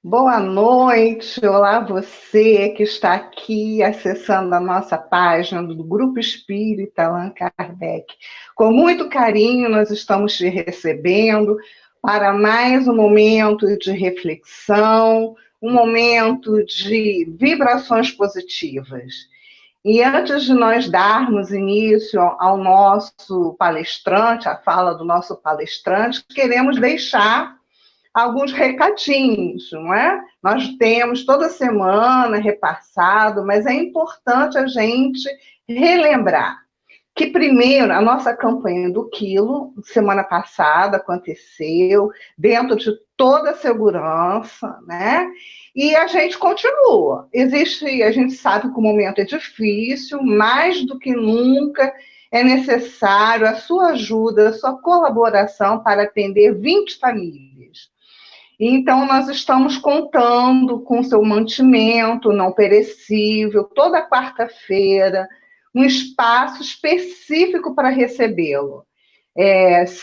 Boa noite, olá você que está aqui acessando a nossa página do Grupo Espírita Allan Kardec. Com muito carinho, nós estamos te recebendo para mais um momento de reflexão, um momento de vibrações positivas. E antes de nós darmos início ao nosso palestrante, à fala do nosso palestrante, queremos deixar alguns recadinhos, não é? Nós temos toda semana repassado, mas é importante a gente relembrar que, primeiro, a nossa campanha do quilo, semana passada, aconteceu, dentro de toda a segurança, né? E a gente continua. A gente sabe que o momento é difícil, mais do que nunca é necessário a sua ajuda, a sua colaboração para atender 20 famílias. Então, nós estamos contando com seu mantimento não perecível, toda quarta-feira, um espaço específico para recebê-lo.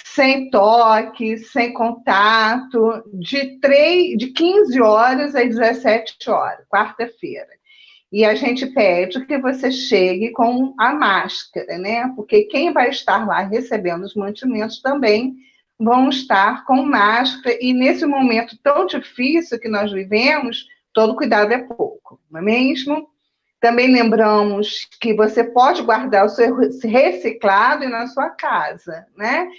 Sem toque, sem contato, de 15 horas às 17 horas, quarta-feira. E a gente pede que você chegue com a máscara, né? Porque quem vai estar lá recebendo os mantimentos também vão estar com máscara, e nesse momento tão difícil que nós vivemos, todo cuidado é pouco, não é mesmo? Também lembramos que você pode guardar o seu reciclado na sua casa, né?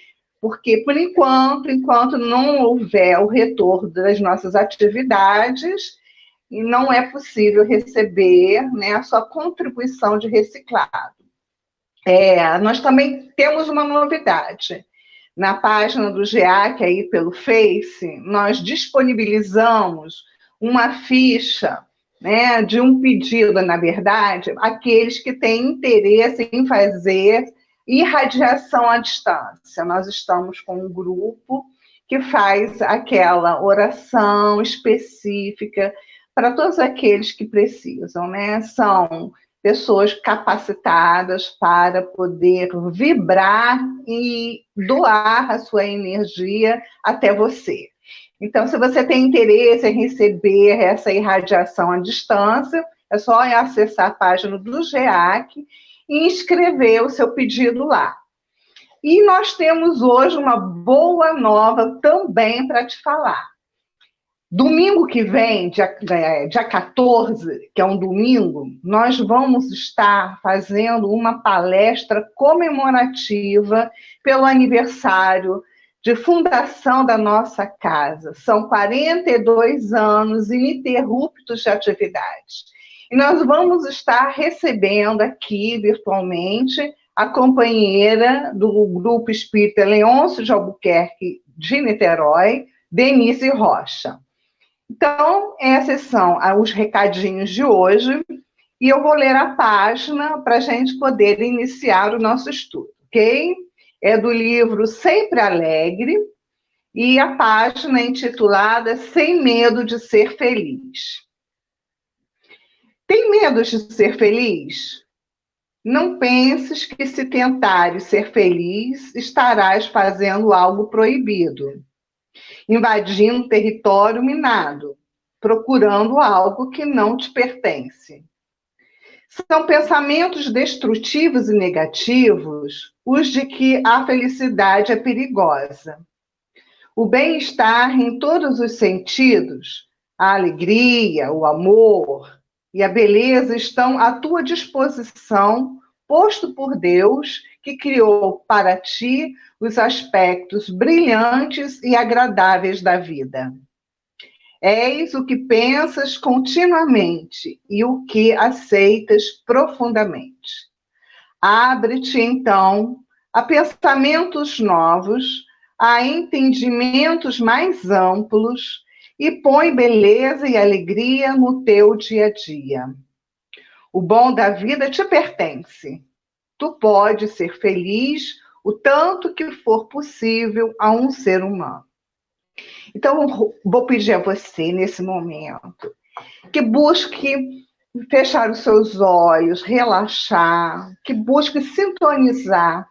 Porque, enquanto não houver o retorno das nossas atividades, não é possível receber, né, a sua contribuição de reciclado. Nós também temos uma novidade. Na página do GEAC, aí pelo Face, nós disponibilizamos uma ficha, né, de um pedido, na verdade, aqueles que têm interesse em fazer irradiação à distância. Nós estamos com um grupo que faz aquela oração específica para todos aqueles que precisam, né? São pessoas capacitadas para poder vibrar e doar a sua energia até você. Então, se você tem interesse em receber essa irradiação à distância, é só acessar a página do GEAC e inscrever o seu pedido lá. E nós temos hoje uma boa nova também para te falar. Domingo que vem, dia 14, que é um domingo, nós vamos estar fazendo uma palestra comemorativa pelo aniversário de fundação da nossa casa. São 42 anos ininterruptos de atividades. E nós vamos estar recebendo aqui, virtualmente, a companheira do Grupo Espírita Leôncio de Albuquerque de Niterói, Denise Rocha. Então, esses são os recadinhos de hoje, e eu vou ler a página para a gente poder iniciar o nosso estudo, ok? É do livro Sempre Alegre, e a página é intitulada Sem Medo de Ser Feliz. Tem medo de ser feliz? Não penses que, se tentares ser feliz, estarás fazendo algo proibido, invadindo território minado, procurando algo que não te pertence. São pensamentos destrutivos e negativos os de que a felicidade é perigosa. O bem-estar em todos os sentidos, a alegria, o amor e a beleza estão à tua disposição, posto por Deus, que criou para ti os aspectos brilhantes e agradáveis da vida. És o que pensas continuamente e o que aceitas profundamente. Abre-te, então, a pensamentos novos, a entendimentos mais amplos e põe beleza e alegria no teu dia a dia. O bom da vida te pertence. Tu podes ser feliz o tanto que for possível a um ser humano. Então, vou pedir a você, nesse momento, que busque fechar os seus olhos, relaxar, que busque sintonizar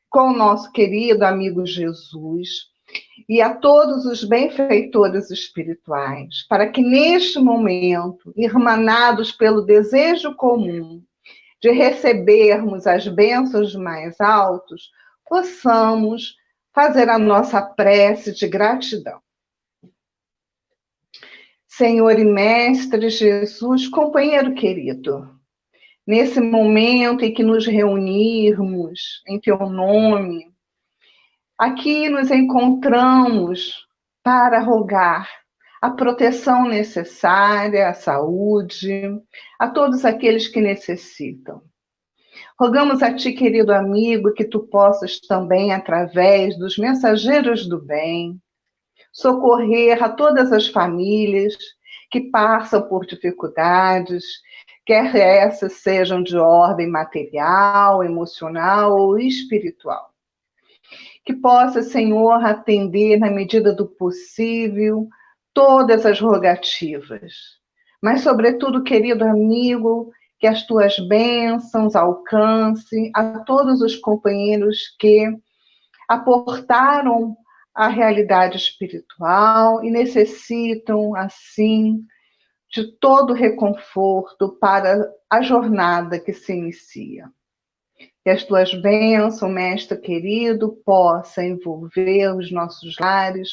com o nosso querido amigo Jesus, e a todos os benfeitores espirituais, para que neste momento, irmanados pelo desejo comum de recebermos as bênçãos mais altos, possamos fazer a nossa prece de gratidão. Senhor e Mestre Jesus, companheiro querido, nesse momento em que nos reunirmos em Teu nome, aqui nos encontramos para rogar a proteção necessária, a saúde, a todos aqueles que necessitam. Rogamos a Ti, querido amigo, que Tu possas também, através dos mensageiros do bem, socorrer a todas as famílias que passam por dificuldades, quer essas sejam de ordem material, emocional ou espiritual. Que possa, Senhor, atender, na medida do possível, todas as rogativas. Mas, sobretudo, querido amigo, que as Tuas bênçãos alcancem a todos os companheiros que aportaram a realidade espiritual e necessitam, assim, de todo reconforto para a jornada que se inicia. Que as Tuas bênçãos, Mestre querido, possam envolver os nossos lares,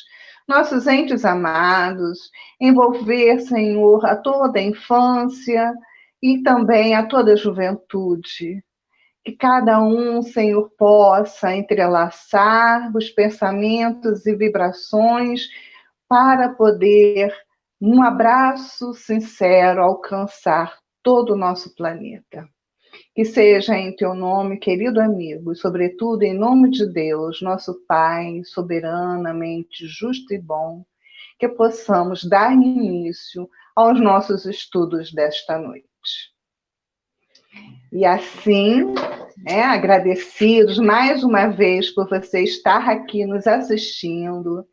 nossos entes amados, envolver, Senhor, a toda a infância e também a toda a juventude. Que cada um, Senhor, possa entrelaçar os pensamentos e vibrações para poder, num abraço sincero, alcançar todo o nosso planeta. Que seja em Teu nome, querido amigo, e sobretudo em nome de Deus, nosso Pai, soberanamente justo e bom, que possamos dar início aos nossos estudos desta noite. E assim, agradecidos mais uma vez por você estar aqui nos assistindo,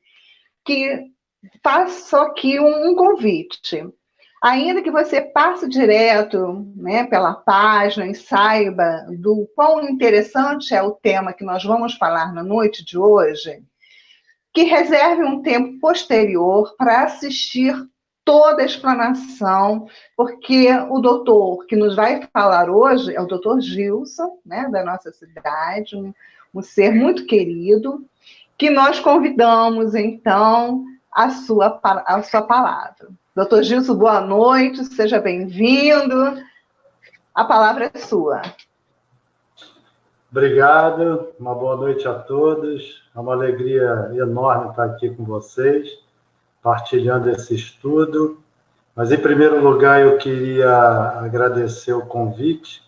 que faço aqui um convite. Ainda que você passe direto, pela página e saiba do quão interessante é o tema que nós vamos falar na noite de hoje, que reserve um tempo posterior para assistir toda a explanação, porque o doutor que nos vai falar hoje é o doutor Gilson, da nossa cidade, um ser muito querido, que nós convidamos, então, a sua palavra. Doutor Gilson, boa noite, seja bem-vindo. A palavra é sua. Obrigado, uma boa noite a todos. É uma alegria enorme estar aqui com vocês, partilhando esse estudo. Mas, em primeiro lugar, eu queria agradecer o convite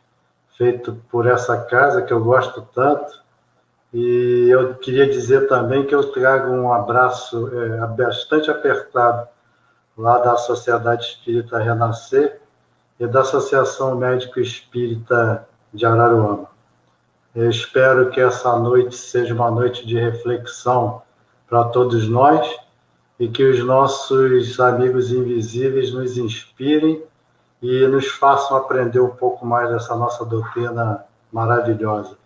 feito por essa casa, que eu gosto tanto. E eu queria dizer também que eu trago um abraço bastante apertado lá da Sociedade Espírita Renascer e da Associação Médico Espírita de Araruama. Eu espero que essa noite seja uma noite de reflexão para todos nós e que os nossos amigos invisíveis nos inspirem e nos façam aprender um pouco mais dessa nossa doutrina maravilhosa.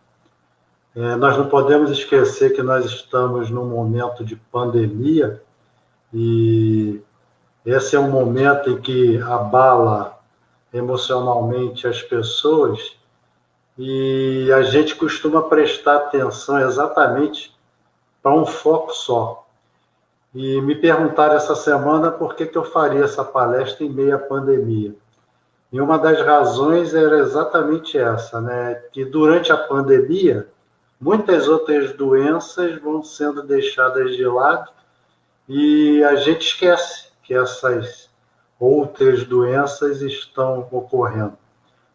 Nós não podemos esquecer que nós estamos num momento de pandemia e esse é um momento em que abala emocionalmente as pessoas e a gente costuma prestar atenção exatamente para um foco só. E me perguntaram essa semana por que eu faria essa palestra em meio à pandemia. E uma das razões era exatamente essa, que durante a pandemia, muitas outras doenças vão sendo deixadas de lado e a gente esquece que essas outras doenças estão ocorrendo.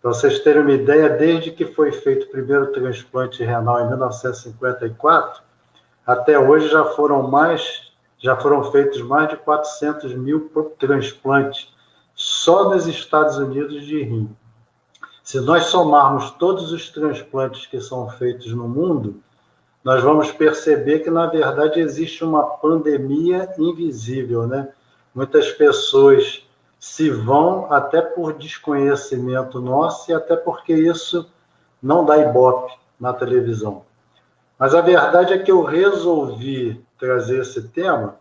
Para vocês terem uma ideia, desde que foi feito o primeiro transplante renal em 1954, até hoje já foram feitos mais de 400 mil transplantes só nos Estados Unidos de rim. Se nós somarmos todos os transplantes que são feitos no mundo, nós vamos perceber que, na verdade, existe uma pandemia invisível, Muitas pessoas se vão até por desconhecimento nosso e até porque isso não dá ibope na televisão. Mas a verdade é que eu resolvi trazer esse tema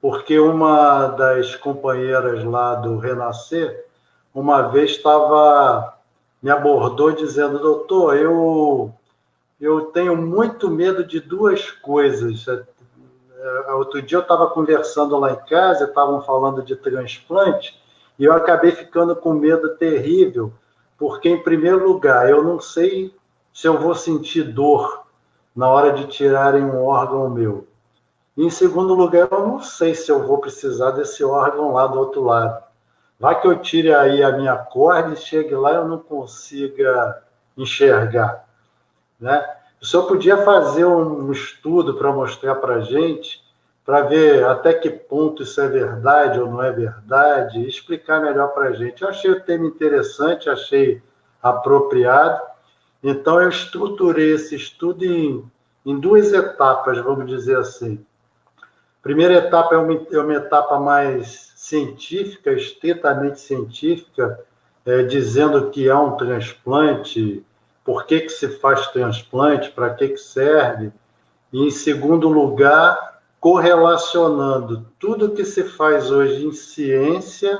porque uma das companheiras lá do Renascer, uma vez me abordou dizendo: doutor, eu tenho muito medo de duas coisas. Outro dia eu estava conversando lá em casa, estavam falando de transplante, e eu acabei ficando com medo terrível, porque, em primeiro lugar, eu não sei se eu vou sentir dor na hora de tirarem um órgão meu. E, em segundo lugar, eu não sei se eu vou precisar desse órgão lá do outro lado. Vai que eu tire aí a minha corda e chegue lá e eu não consiga enxergar, né? O senhor podia fazer um estudo para mostrar para a gente, para ver até que ponto isso é verdade ou não é verdade, e explicar melhor para a gente. Eu achei o tema interessante, achei apropriado, então eu estruturei esse estudo em duas etapas, vamos dizer assim. A primeira etapa é uma etapa mais científica, estritamente científica, dizendo que é um transplante, por que se faz transplante, para que serve. E, em segundo lugar, correlacionando tudo que se faz hoje em ciência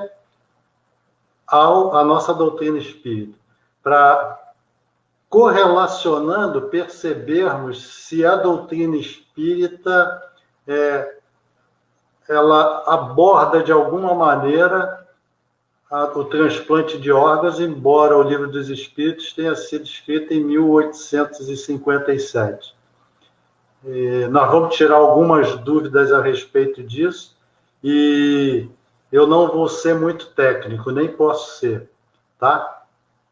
à nossa doutrina espírita, para correlacionando percebermos se a doutrina espírita ela aborda de alguma maneira o transplante de órgãos, embora o Livro dos Espíritos tenha sido escrito em 1857. Nós vamos tirar algumas dúvidas a respeito disso, e eu não vou ser muito técnico, nem posso ser, tá?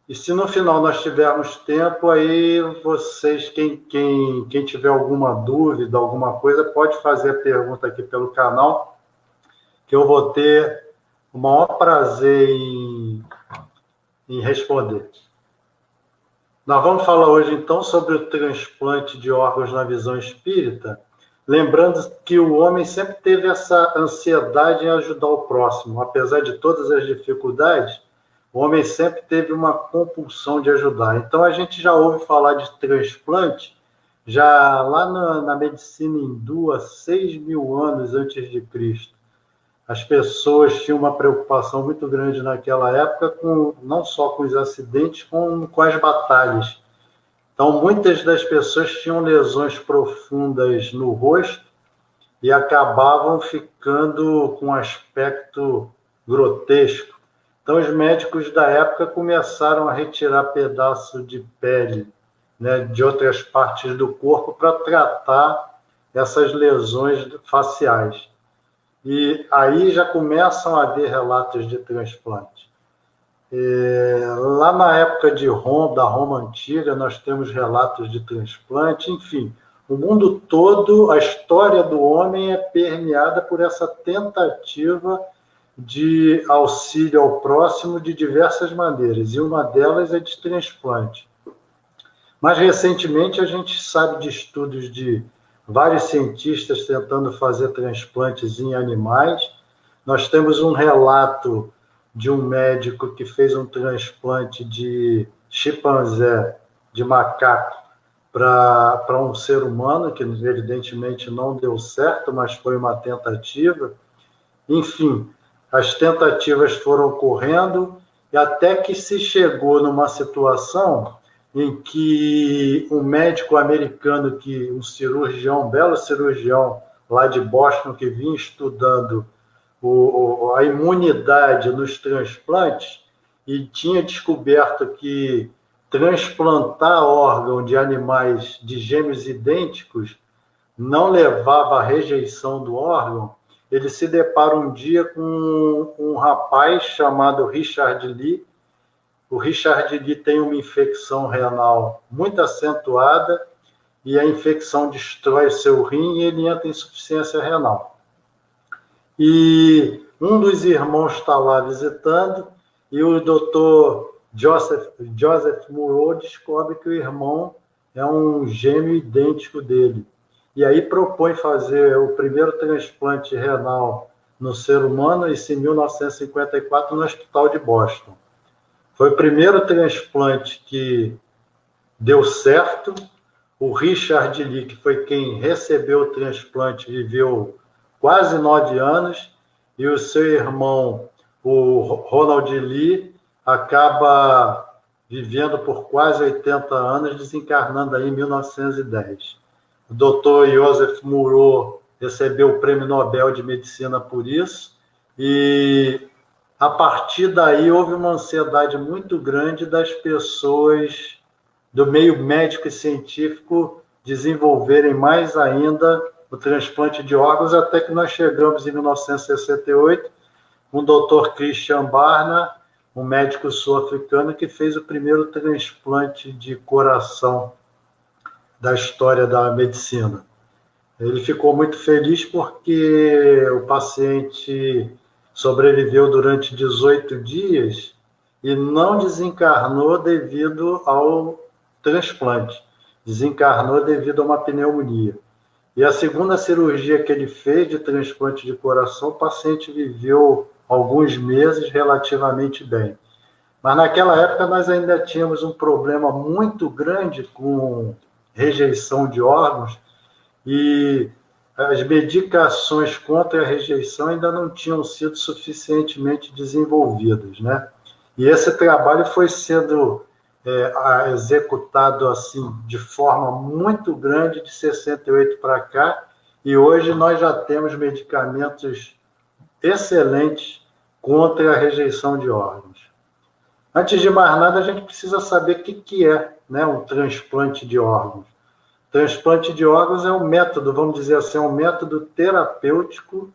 E se no final nós tivermos tempo, aí vocês, quem tiver alguma dúvida, alguma coisa, pode fazer a pergunta aqui pelo canal, que eu vou ter o maior prazer em responder. Nós vamos falar hoje, então, sobre o transplante de órgãos na visão espírita, lembrando que o homem sempre teve essa ansiedade em ajudar o próximo. Apesar de todas as dificuldades, o homem sempre teve uma compulsão de ajudar. Então, a gente já ouve falar de transplante, já lá na medicina hindu, há 6.000 anos antes de Cristo. As pessoas tinham uma preocupação muito grande naquela época, não só com os acidentes, com as batalhas. Então, muitas das pessoas tinham lesões profundas no rosto e acabavam ficando com um aspecto grotesco. Então, os médicos da época começaram a retirar pedaços de pele, né, de outras partes do corpo para tratar essas lesões faciais. E aí já começam a haver relatos de transplante. Lá na época da Roma Antiga, nós temos relatos de transplante. Enfim, o mundo todo, a história do homem é permeada por essa tentativa de auxílio ao próximo de diversas maneiras, e uma delas é de transplante. Mais recentemente, a gente sabe de estudos de vários cientistas tentando fazer transplantes em animais. Nós temos um relato de um médico que fez um transplante de chimpanzé, de macaco, para um ser humano, que evidentemente não deu certo, mas foi uma tentativa. Enfim, as tentativas foram ocorrendo, e até que se chegou numa situação em que um médico americano, um cirurgião, um belo cirurgião lá de Boston, que vinha estudando a imunidade nos transplantes, e tinha descoberto que transplantar órgão de animais de gêmeos idênticos não levava à rejeição do órgão. Ele se depara um dia com um rapaz chamado Richard Lee. O Richard Lee tem uma infecção renal muito acentuada, e a infecção destrói seu rim e ele entra em insuficiência renal. E um dos irmãos está lá visitando, e o doutor Joseph Murrow descobre que o irmão é um gêmeo idêntico dele. E aí propõe fazer o primeiro transplante renal no ser humano, isso em 1954, no Hospital de Boston. Foi o primeiro transplante que deu certo. O Richard Lee, que foi quem recebeu o transplante, viveu quase 9 anos, e o seu irmão, o Ronald Lee, acaba vivendo por quase 80 anos, desencarnando aí em 1910. O doutor Joseph Murrow recebeu o Prêmio Nobel de Medicina por isso, e a partir daí houve uma ansiedade muito grande das pessoas do meio médico e científico desenvolverem mais ainda o transplante de órgãos, até que nós chegamos em 1968 com o Dr. Christian Barnard, um médico sul-africano que fez o primeiro transplante de coração da história da medicina. Ele ficou muito feliz porque o paciente sobreviveu durante 18 dias e não desencarnou devido ao transplante. Desencarnou devido a uma pneumonia. E a segunda cirurgia que ele fez de transplante de coração, o paciente viveu alguns meses relativamente bem. Mas naquela época nós ainda tínhamos um problema muito grande com rejeição de órgãos e as medicações contra a rejeição ainda não tinham sido suficientemente desenvolvidas, né? E esse trabalho foi sendo executado assim de forma muito grande de 68 para cá, e hoje nós já temos medicamentos excelentes contra a rejeição de órgãos. Antes de mais nada, a gente precisa saber o que é, né, um transplante de órgãos. Transplante de órgãos é um método, vamos dizer assim, é um método terapêutico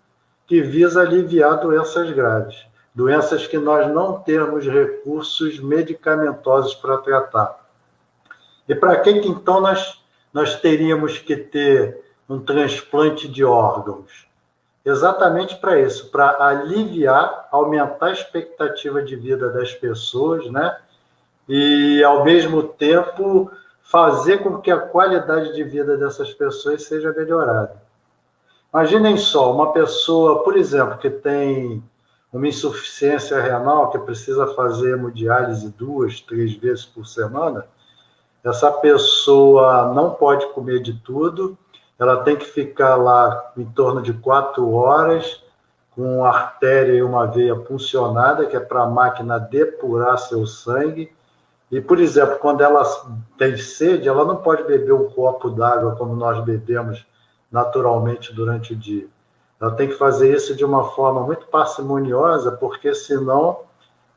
que visa aliviar doenças graves. Doenças que nós não temos recursos medicamentosos para tratar. E para que então nós teríamos que ter um transplante de órgãos? Exatamente para isso, para aliviar, aumentar a expectativa de vida das pessoas, né? E, ao mesmo tempo, fazer com que a qualidade de vida dessas pessoas seja melhorada. Imaginem só, uma pessoa, por exemplo, que tem uma insuficiência renal, que precisa fazer hemodiálise 2, 3 vezes por semana, essa pessoa não pode comer de tudo, ela tem que ficar lá em torno de 4 horas, com uma artéria e uma veia puncionada, que é para a máquina depurar seu sangue. E, por exemplo, quando ela tem sede, ela não pode beber um copo d'água como nós bebemos naturalmente durante o dia. Ela tem que fazer isso de uma forma muito parcimoniosa, porque senão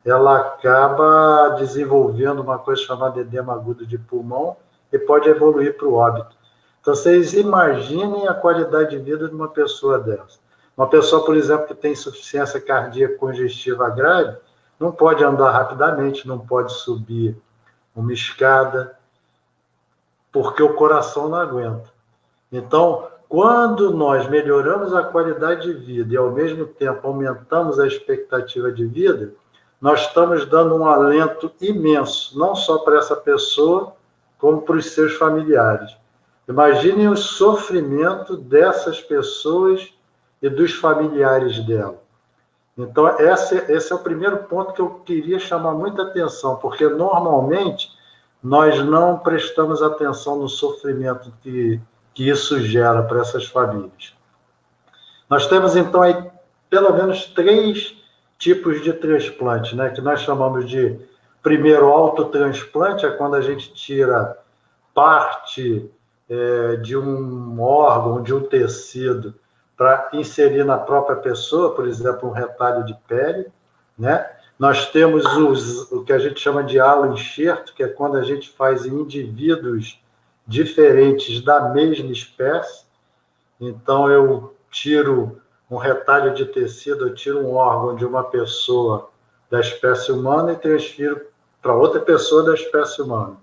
ela acaba desenvolvendo uma coisa chamada edema agudo de pulmão e pode evoluir para o óbito. Então, vocês imaginem a qualidade de vida de uma pessoa dessa. Uma pessoa, por exemplo, que tem insuficiência cardíaca congestiva grave, não pode andar rapidamente, não pode subir uma escada, porque o coração não aguenta. Então, quando nós melhoramos a qualidade de vida e, ao mesmo tempo, aumentamos a expectativa de vida, nós estamos dando um alento imenso, não só para essa pessoa, como para os seus familiares. Imaginem o sofrimento dessas pessoas e dos familiares dela. Então, esse é o primeiro ponto que eu queria chamar muita atenção, porque normalmente nós não prestamos atenção no sofrimento que isso gera para essas famílias. Nós temos, então, aí, pelo menos 3 tipos de transplante, né, que nós chamamos de, primeiro, autotransplante, é quando a gente tira parte de um órgão, de um tecido, para inserir na própria pessoa, por exemplo, um retalho de pele, né? Nós temos o que a gente chama de aloenxerto, que é quando a gente faz em indivíduos diferentes da mesma espécie. Então, eu tiro um retalho de tecido, eu tiro um órgão de uma pessoa da espécie humana e transfiro para outra pessoa da espécie humana.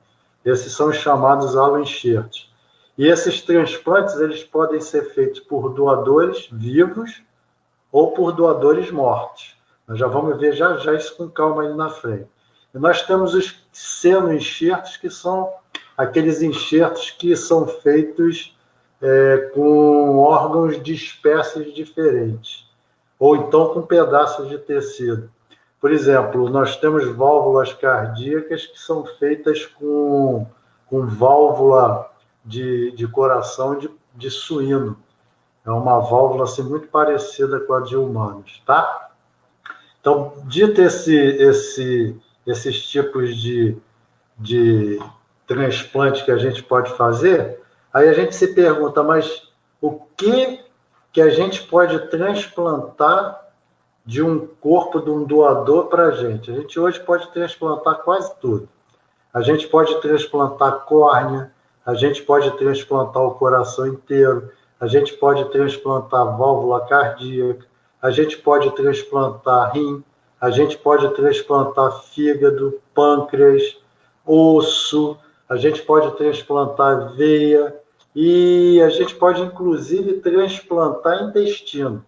Esses são os chamados aloenxertos. E esses transplantes, eles podem ser feitos por doadores vivos ou por doadores mortos. Nós já vamos ver já isso com calma aí na frente. E nós temos os xenoenxertos, que são aqueles enxertos que são feitos com órgãos de espécies diferentes, ou então com pedaços de tecido. Por exemplo, nós temos válvulas cardíacas que são feitas com válvula de coração de suíno. É uma válvula assim, muito parecida com a de humanos, tá? Então, dito esses tipos de transplante que a gente pode fazer, aí a gente se pergunta, mas o que a gente pode transplantar de um corpo de um doador para a gente? A gente hoje pode transplantar quase tudo. A gente pode transplantar córnea, a gente pode transplantar o coração inteiro, a gente pode transplantar válvula cardíaca, a gente pode transplantar rim, a gente pode transplantar fígado, pâncreas, osso, a gente pode transplantar veia e a gente pode, inclusive, transplantar intestino.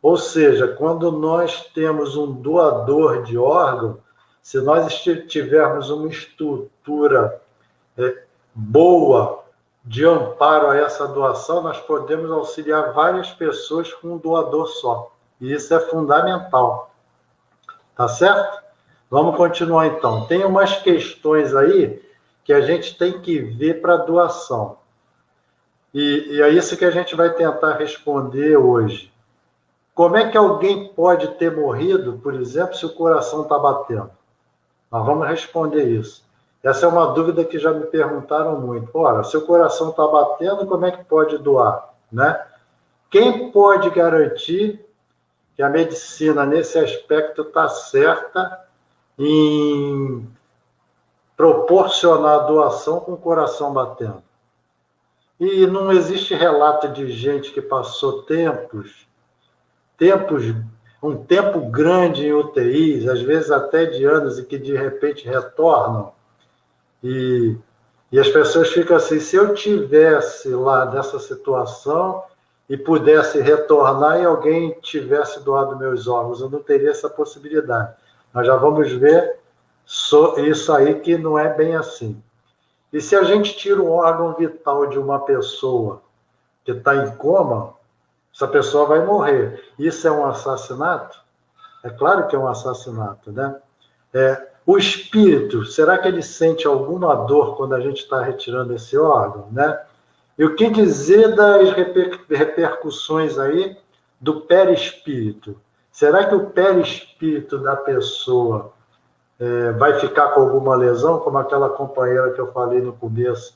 Ou seja, quando nós temos um doador de órgão, se nós tivermos uma estrutura boa de amparo a essa doação, nós podemos auxiliar várias pessoas com um doador só. E isso é fundamental. Tá certo? Vamos continuar então. Tem umas questões aí que a gente tem que ver para doação. E é isso que a gente vai tentar responder hoje. Como é que alguém pode ter morrido, por exemplo, se o coração está batendo? Nós vamos responder isso. Essa é uma dúvida que já me perguntaram muito. Ora, se o coração está batendo, como é que pode doar? Né? Quem pode garantir que a medicina, nesse aspecto, está certa em proporcionar doação com o coração batendo? E não existe relato de gente que passou um tempo grande em UTIs, às vezes até de anos, e que de repente retornam. E as pessoas ficam assim, se eu tivesse lá nessa situação e pudesse retornar e alguém tivesse doado meus órgãos, eu não teria essa possibilidade. Nós já vamos ver isso aí que não é bem assim. E se a gente tira um órgão vital de uma pessoa que está em coma, essa pessoa vai morrer. Isso é um assassinato? É claro que é um assassinato, né? O espírito, será que ele sente alguma dor quando a gente está retirando esse órgão, né? E o que dizer das repercussões aí do perispírito? Será que o perispírito da pessoa vai ficar com alguma lesão, como aquela companheira que eu falei no começo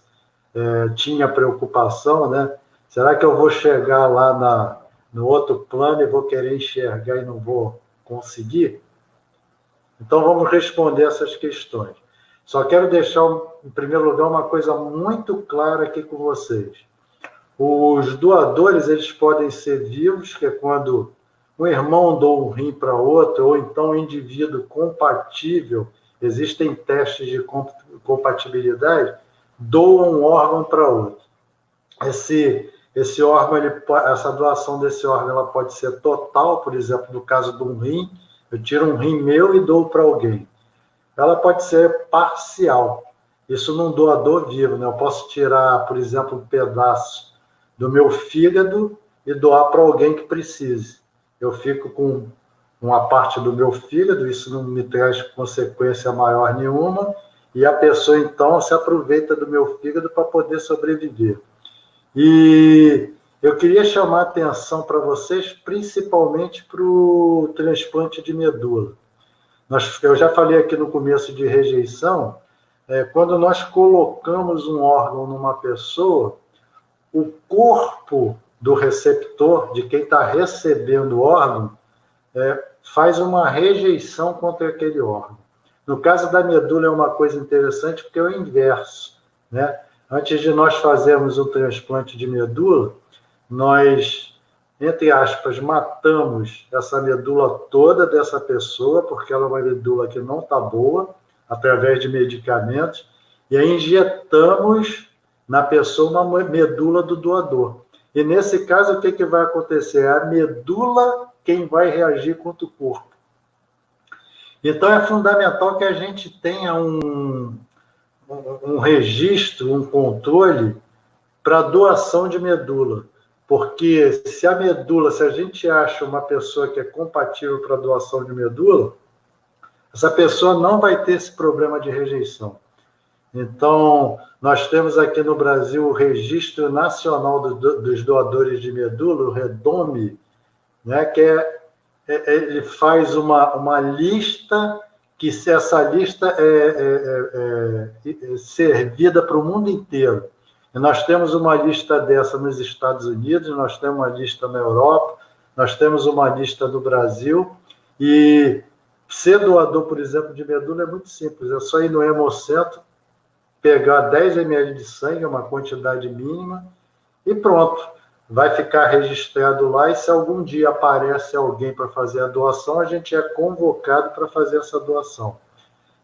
tinha preocupação, né? Será que eu vou chegar lá no outro plano e vou querer enxergar e não vou conseguir? Então, vamos responder essas questões. Só quero deixar, em primeiro lugar, uma coisa muito clara aqui com vocês. Os doadores, eles podem ser vivos, que é quando um irmão doa um rim para outro, ou então um indivíduo compatível, existem testes de compatibilidade, doa um órgão para outro. Esse órgão, essa doação desse órgão, ela pode ser total, por exemplo, no caso de um rim, eu tiro um rim meu e dou para alguém. Ela pode ser parcial. Isso num doador vivo, né? Eu posso tirar, por exemplo, um pedaço do meu fígado e doar para alguém que precise. Eu fico com uma parte do meu fígado, isso não me traz consequência maior nenhuma, e a pessoa, então, se aproveita do meu fígado para poder sobreviver. E eu queria chamar a atenção para vocês, principalmente para o transplante de medula. Eu já falei aqui no começo de rejeição, quando nós colocamos um órgão numa pessoa, o corpo do receptor, de quem está recebendo o órgão, faz uma rejeição contra aquele órgão. No caso da medula é uma coisa interessante, porque é o inverso, né? Antes de nós fazermos um transplante de medula, nós, entre aspas, matamos essa medula toda dessa pessoa, porque ela é uma medula que não está boa, através de medicamentos, e aí injetamos na pessoa uma medula do doador. E nesse caso, o que vai acontecer? É a medula quem vai reagir contra o corpo. Então, é fundamental que a gente tenha um registro, um controle para doação de medula. Porque se a gente acha uma pessoa que é compatível para doação de medula, essa pessoa não vai ter esse problema de rejeição. Então, nós temos aqui no Brasil o Registro Nacional dos Doadores de Medula, o REDOME, né, que ele faz uma lista, que se essa lista é servida para o mundo inteiro. E nós temos uma lista dessa nos Estados Unidos, nós temos uma lista na Europa, nós temos uma lista no Brasil, e ser doador, por exemplo, de medula é muito simples, é só ir no Hemocentro, pegar 10 ml de sangue, uma quantidade mínima, e pronto. Vai ficar registrado lá, e se algum dia aparece alguém para fazer a doação, a gente é convocado para fazer essa doação.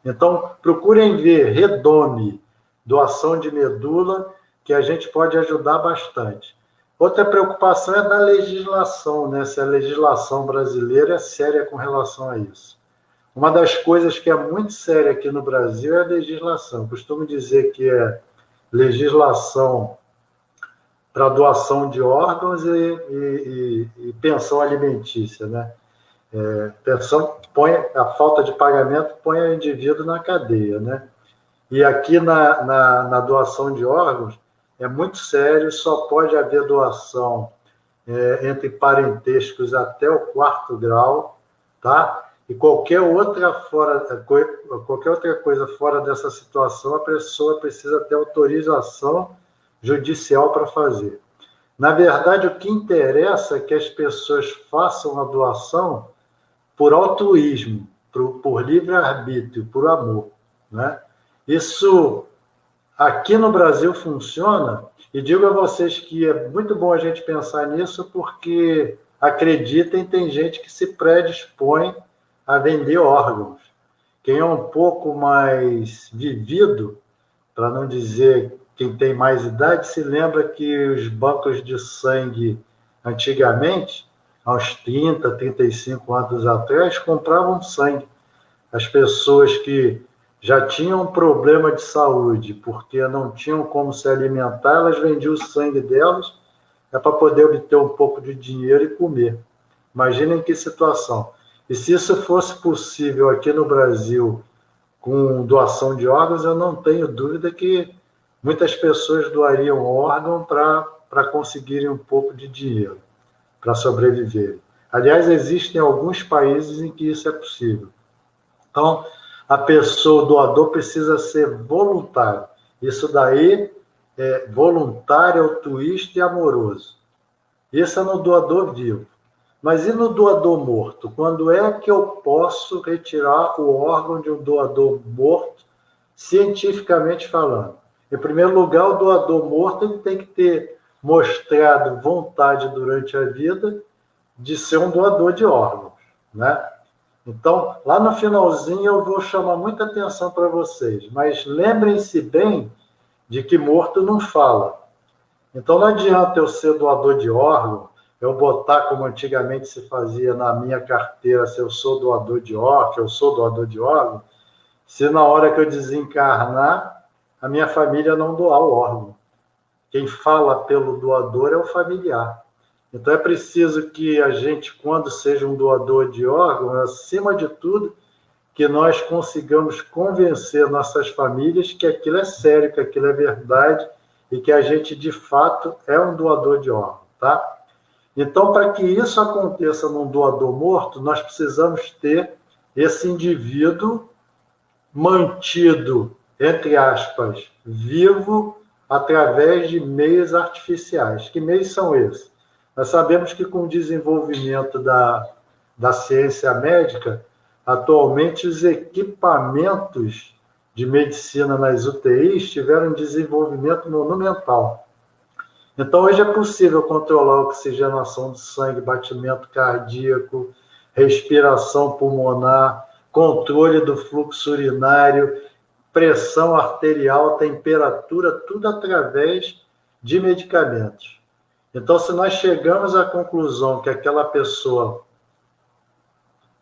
Então, procurem ver REDOME, doação de medula, que a gente pode ajudar bastante. Outra preocupação é da legislação, né? Se a legislação brasileira é séria com relação a isso. Uma das coisas que é muito séria aqui no Brasil é a legislação. Eu costumo dizer que é legislação para doação de órgãos e pensão alimentícia, né? Pensão a falta de pagamento põe o indivíduo na cadeia, né? E aqui na doação de órgãos é muito sério, só pode haver doação entre parentescos até o 4º grau, tá? E qualquer outra coisa fora dessa situação, a pessoa precisa ter autorização judicial para fazer. Na verdade, o que interessa é que as pessoas façam a doação por altruísmo, por livre-arbítrio, por amor, né? Isso aqui no Brasil funciona, e digo a vocês que é muito bom a gente pensar nisso, porque, acreditem, tem gente que se predispõe a vender órgãos. Quem é um pouco mais vivido, para não dizer quem tem mais idade, se lembra que os bancos de sangue, antigamente, há uns 30, 35 anos atrás, compravam sangue. As pessoas que já tinham problema de saúde, porque não tinham como se alimentar, elas vendiam o sangue delas para poder obter um pouco de dinheiro e comer. Imaginem que situação. E se isso fosse possível aqui no Brasil, com doação de órgãos, eu não tenho dúvida que muitas pessoas doariam órgão para conseguirem um pouco de dinheiro, para sobreviver. Aliás, existem alguns países em que isso é possível. Então, a pessoa, o doador, precisa ser voluntário. Isso daí é voluntário, altruísta e amoroso. Isso é no doador vivo. Mas e no doador morto? Quando é que eu posso retirar o órgão de um doador morto, cientificamente falando? Em primeiro lugar, o doador morto ele tem que ter mostrado vontade durante a vida de ser um doador de órgãos, né? Então, lá no finalzinho eu vou chamar muita atenção para vocês, mas lembrem-se bem de que morto não fala. Então, não adianta eu ser doador de órgão, eu botar como antigamente se fazia na minha carteira, se eu sou doador de órgão, se na hora que eu desencarnar, a minha família não doar o órgão. Quem fala pelo doador é o familiar. Então, é preciso que a gente, quando seja um doador de órgão, acima de tudo, que nós consigamos convencer nossas famílias que aquilo é sério, que aquilo é verdade e que a gente, de fato, é um doador de órgão, tá? Então, para que isso aconteça num doador morto, nós precisamos ter esse indivíduo mantido, entre aspas, vivo, através de meios artificiais. Que meios são esses? Nós sabemos que com o desenvolvimento da ciência médica, atualmente os equipamentos de medicina nas UTIs tiveram um desenvolvimento monumental. Então, hoje é possível controlar a oxigenação do sangue, batimento cardíaco, respiração pulmonar, controle do fluxo urinário, pressão arterial, temperatura, tudo através de medicamentos. Então, se nós chegamos à conclusão que aquela pessoa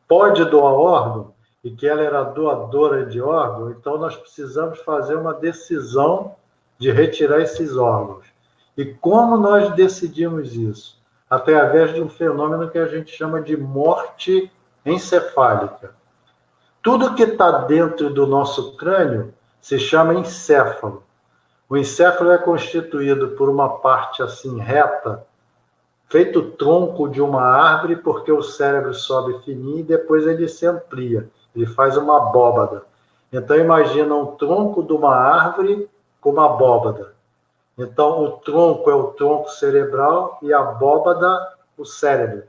pode doar órgão e que ela era doadora de órgão, então nós precisamos fazer uma decisão de retirar esses órgãos. E como nós decidimos isso? Através de um fenômeno que a gente chama de morte encefálica. Tudo que está dentro do nosso crânio se chama encéfalo. O encéfalo é constituído por uma parte assim reta, feito o tronco de uma árvore, porque o cérebro sobe fininho e depois ele se amplia, ele faz uma abóbada. Então imagina um tronco de uma árvore com uma abóbada. Então o tronco é o tronco cerebral e a abóbada o cérebro.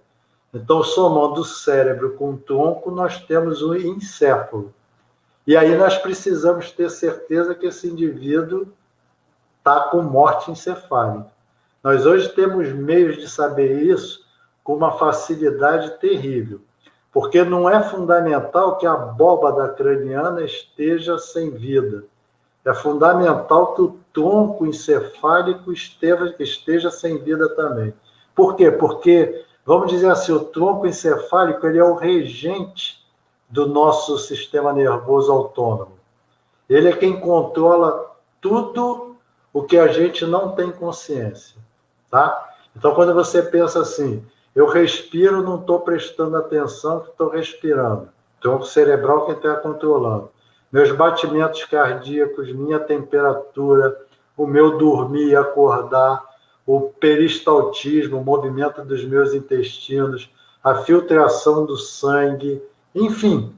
Então somando o cérebro com o tronco, nós temos o encéfalo. E aí nós precisamos ter certeza que esse indivíduo está com morte encefálica. Nós hoje temos meios de saber isso com uma facilidade terrível, porque não é fundamental que a abóbada craniana esteja sem vida. É fundamental que o tronco encefálico esteja sem vida também. Por quê? Porque, vamos dizer assim, o tronco encefálico ele é o regente do nosso sistema nervoso autônomo. Ele é quem controla tudo o que a gente não tem consciência. Tá? Então, quando você pensa assim, eu respiro, não estou prestando atenção que estou respirando. Tronco cerebral quem está controlando. Meus batimentos cardíacos, minha temperatura, o meu dormir e acordar, o peristaltismo, o movimento dos meus intestinos, a filtração do sangue, enfim,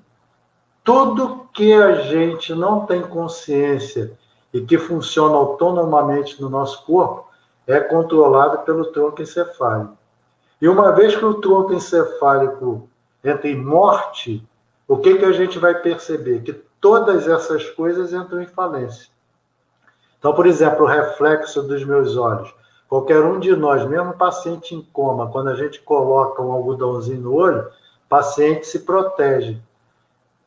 tudo que a gente não tem consciência e que funciona autonomamente no nosso corpo é controlado pelo tronco encefálico. E uma vez que o tronco encefálico entra em morte, o que a gente vai perceber? Que todas essas coisas entram em falência. Então, por exemplo, o reflexo dos meus olhos. Qualquer um de nós, mesmo paciente em coma, quando a gente coloca um algodãozinho no olho, o paciente se protege.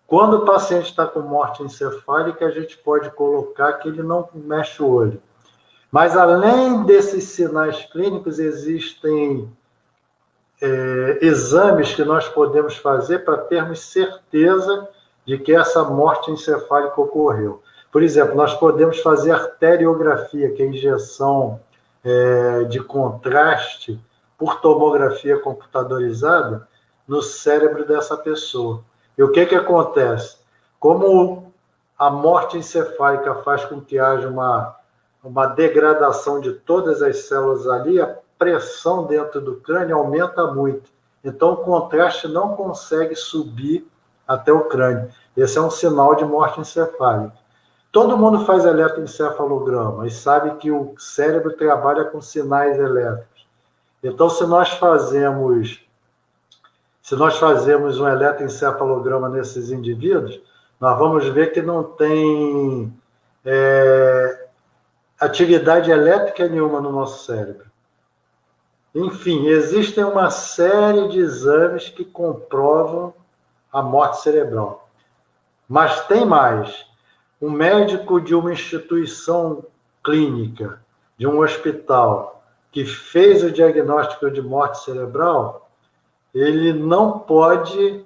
Quando o paciente está com morte encefálica, a gente pode colocar que ele não mexe o olho. Mas, além desses sinais clínicos, existem exames que nós podemos fazer para termos certeza de que essa morte encefálica ocorreu. Por exemplo, nós podemos fazer arteriografia, que é injeção de contraste por tomografia computadorizada no cérebro dessa pessoa. E o que acontece? Como a morte encefálica faz com que haja uma degradação de todas as células ali, a pressão dentro do crânio aumenta muito. Então, o contraste não consegue subir até o crânio. Esse é um sinal de morte encefálica. Todo mundo faz eletroencefalograma e sabe que o cérebro trabalha com sinais elétricos. Então, se nós fazemos um eletroencefalograma nesses indivíduos, nós vamos ver que não tem atividade elétrica nenhuma no nosso cérebro. Enfim, existem uma série de exames que comprovam a morte cerebral. Mas tem mais. Um médico de uma instituição clínica, de um hospital, que fez o diagnóstico de morte cerebral, ele não pode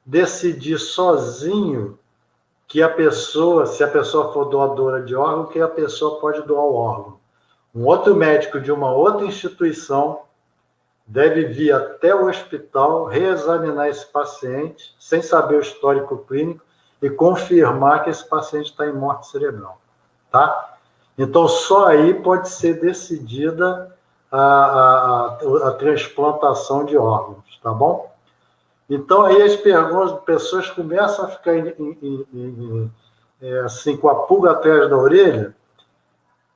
decidir sozinho que a pessoa, se a pessoa for doadora de órgão, que a pessoa pode doar o órgão. Um outro médico de uma outra instituição deve vir até o hospital, reexaminar esse paciente, sem saber o histórico clínico, e confirmar que esse paciente está em morte cerebral. Tá? Então, só aí pode ser decidida a transplantação de órgãos, tá bom? Então, aí as pessoas começam a ficar assim, com a pulga atrás da orelha,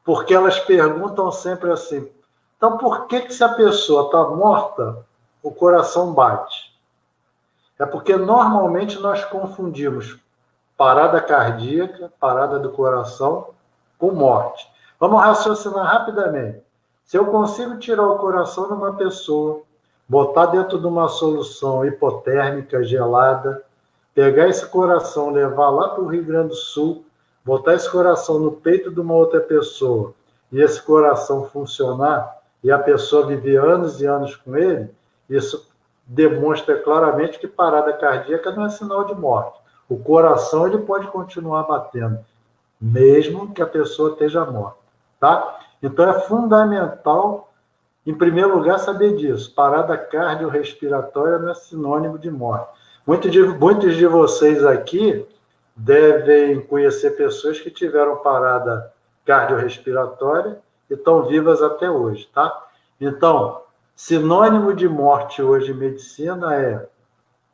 porque elas perguntam sempre assim, então por que se a pessoa está morta, o coração bate? É porque normalmente nós confundimos parada cardíaca, parada do coração, com morte. Vamos raciocinar rapidamente. Se eu consigo tirar o coração de uma pessoa, botar dentro de uma solução hipotérmica, gelada, pegar esse coração, levar lá para o Rio Grande do Sul, botar esse coração no peito de uma outra pessoa e esse coração funcionar e a pessoa viver anos e anos com ele, isso demonstra claramente que parada cardíaca não é sinal de morte. O coração ele pode continuar batendo, mesmo que a pessoa esteja morta. Tá? Então é fundamental, em primeiro lugar, saber disso. Parada cardiorrespiratória não é sinônimo de morte. Muitos de vocês aqui devem conhecer pessoas que tiveram parada cardiorrespiratória e estão vivas até hoje, tá? Então, sinônimo de morte hoje em medicina é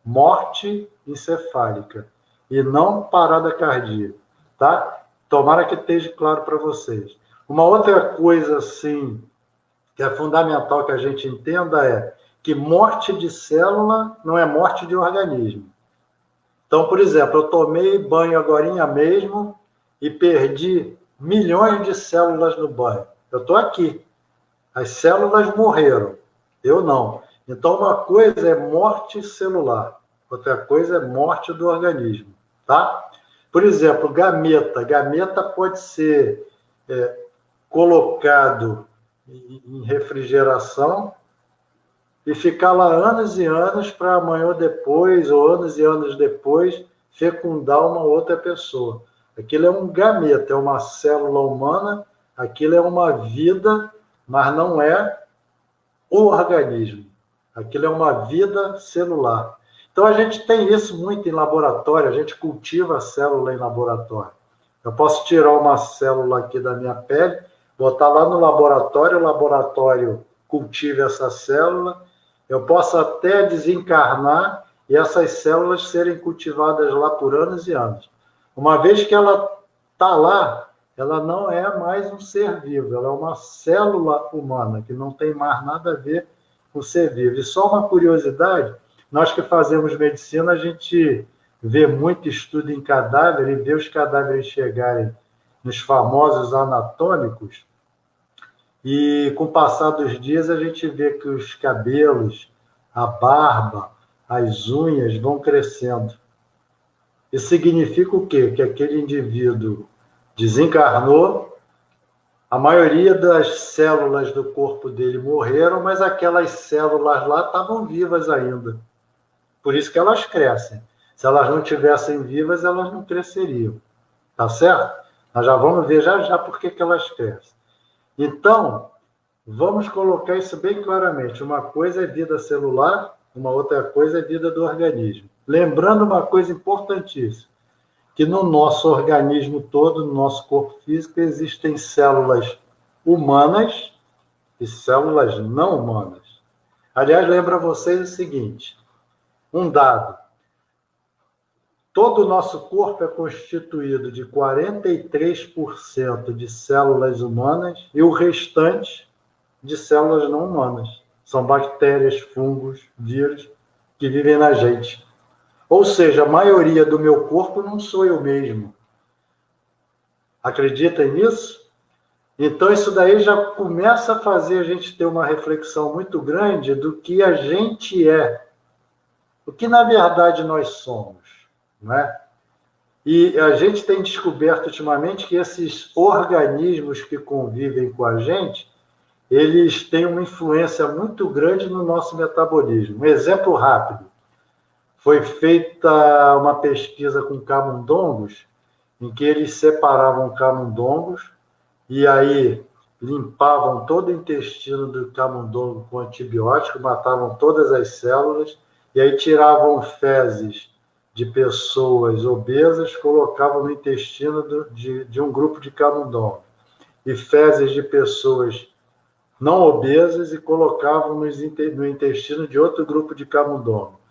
morte encefálica e não parada cardíaca, tá? Tomara que esteja claro para vocês. Uma outra coisa, assim, que é fundamental que a gente entenda é que morte de célula não é morte de organismo. Então, por exemplo, eu tomei banho agorinha mesmo e perdi milhões de células no banho. Eu estou aqui. As células morreram. Eu não. Então, uma coisa é morte celular. Outra coisa é morte do organismo. Tá? Por exemplo, gameta. Gameta pode ser colocado em refrigeração e ficar lá anos e anos para amanhã ou depois, ou anos e anos depois, fecundar uma outra pessoa. Aquilo é um gameta, é uma célula humana, aquilo é uma vida, mas não é o organismo. Aquilo é uma vida celular. Então, a gente tem isso muito em laboratório, a gente cultiva a célula em laboratório. Eu posso tirar uma célula aqui da minha pele, botar lá no laboratório, o laboratório cultiva essa célula, eu posso até desencarnar e essas células serem cultivadas lá por anos e anos. Uma vez que ela está lá, ela não é mais um ser vivo, ela é uma célula humana, que não tem mais nada a ver com ser vivo. E só uma curiosidade, nós que fazemos medicina, a gente vê muito estudo em cadáver e vê os cadáveres chegarem nos famosos anatômicos, e com o passar dos dias a gente vê que os cabelos, a barba, as unhas vão crescendo. Isso significa o quê? Que aquele indivíduo desencarnou, a maioria das células do corpo dele morreram, mas aquelas células lá estavam vivas ainda. Por isso que elas crescem. Se elas não tivessem vivas, elas não cresceriam. Tá certo? Nós já vamos ver já por que elas crescem. Então, vamos colocar isso bem claramente. Uma coisa é vida celular, uma outra coisa é vida do organismo. Lembrando uma coisa importantíssima, que no nosso organismo todo, no nosso corpo físico, existem células humanas e células não humanas. Aliás, lembro a vocês o seguinte, um dado. Todo o nosso corpo é constituído de 43% de células humanas e o restante de células não humanas. São bactérias, fungos, vírus que vivem na gente. Ou seja, a maioria do meu corpo não sou eu mesmo. Acreditem nisso? Então, isso daí já começa a fazer a gente ter uma reflexão muito grande do que a gente é. O que, na verdade, nós somos. Não é? E a gente tem descoberto ultimamente que esses organismos que convivem com a gente, eles têm uma influência muito grande no nosso metabolismo. Um exemplo rápido. Foi feita uma pesquisa com camundongos, em que eles separavam camundongos e aí limpavam todo o intestino do camundongo com antibiótico, matavam todas as células, e aí tiravam fezes de pessoas obesas, colocavam no intestino de um grupo de camundongos, e fezes de pessoas não obesas e colocavam no intestino de outro grupo de camundongos.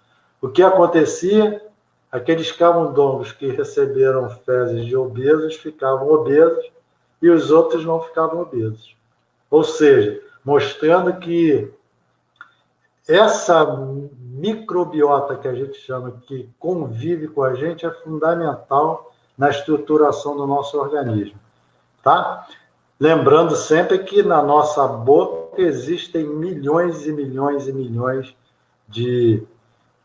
O que acontecia? Aqueles camundongos que receberam fezes de obesos ficavam obesos e os outros não ficavam obesos. Ou seja, mostrando que essa microbiota que a gente chama, que convive com a gente, é fundamental na estruturação do nosso organismo. Tá? Lembrando sempre que na nossa boca existem milhões e milhões e milhões de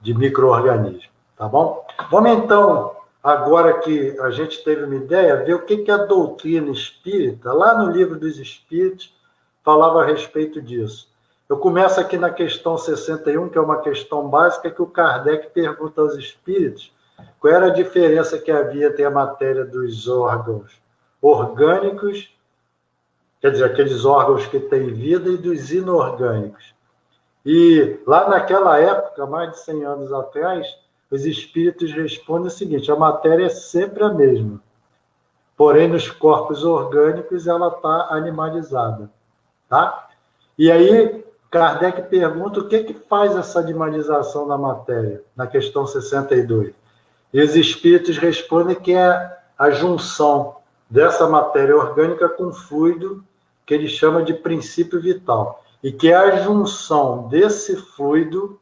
micro-organismos, tá bom? Vamos então, agora que a gente teve uma ideia, ver o que a doutrina espírita, lá no Livro dos Espíritos, falava a respeito disso. Eu começo aqui na questão 61, que é uma questão básica, que o Kardec pergunta aos espíritos qual era a diferença que havia entre a matéria dos órgãos orgânicos, quer dizer, aqueles órgãos que têm vida, e dos inorgânicos. E lá naquela época, mais de 100 anos atrás, os espíritos respondem o seguinte: a matéria é sempre a mesma, porém nos corpos orgânicos ela está animalizada, tá? E aí Kardec pergunta o que faz essa animalização da matéria, na questão 62. E os espíritos respondem que é a junção dessa matéria orgânica com fluido que ele chama de princípio vital. E que é a junção desse fluido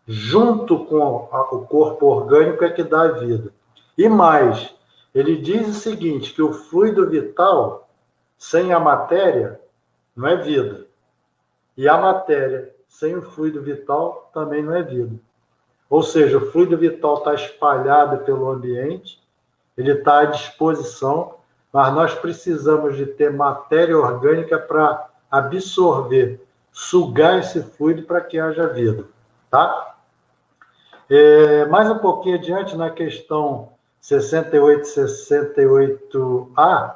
junto com o corpo orgânico é que dá a vida. E mais, ele diz o seguinte, que o fluido vital, sem a matéria, não é vida. E a matéria, sem o fluido vital, também não é vida. Ou seja, o fluido vital está espalhado pelo ambiente, ele está à disposição, mas nós precisamos de ter matéria orgânica para absorver, sugar esse fluido para que haja vida. Tá? Mais um pouquinho adiante, na questão 68 e 68A,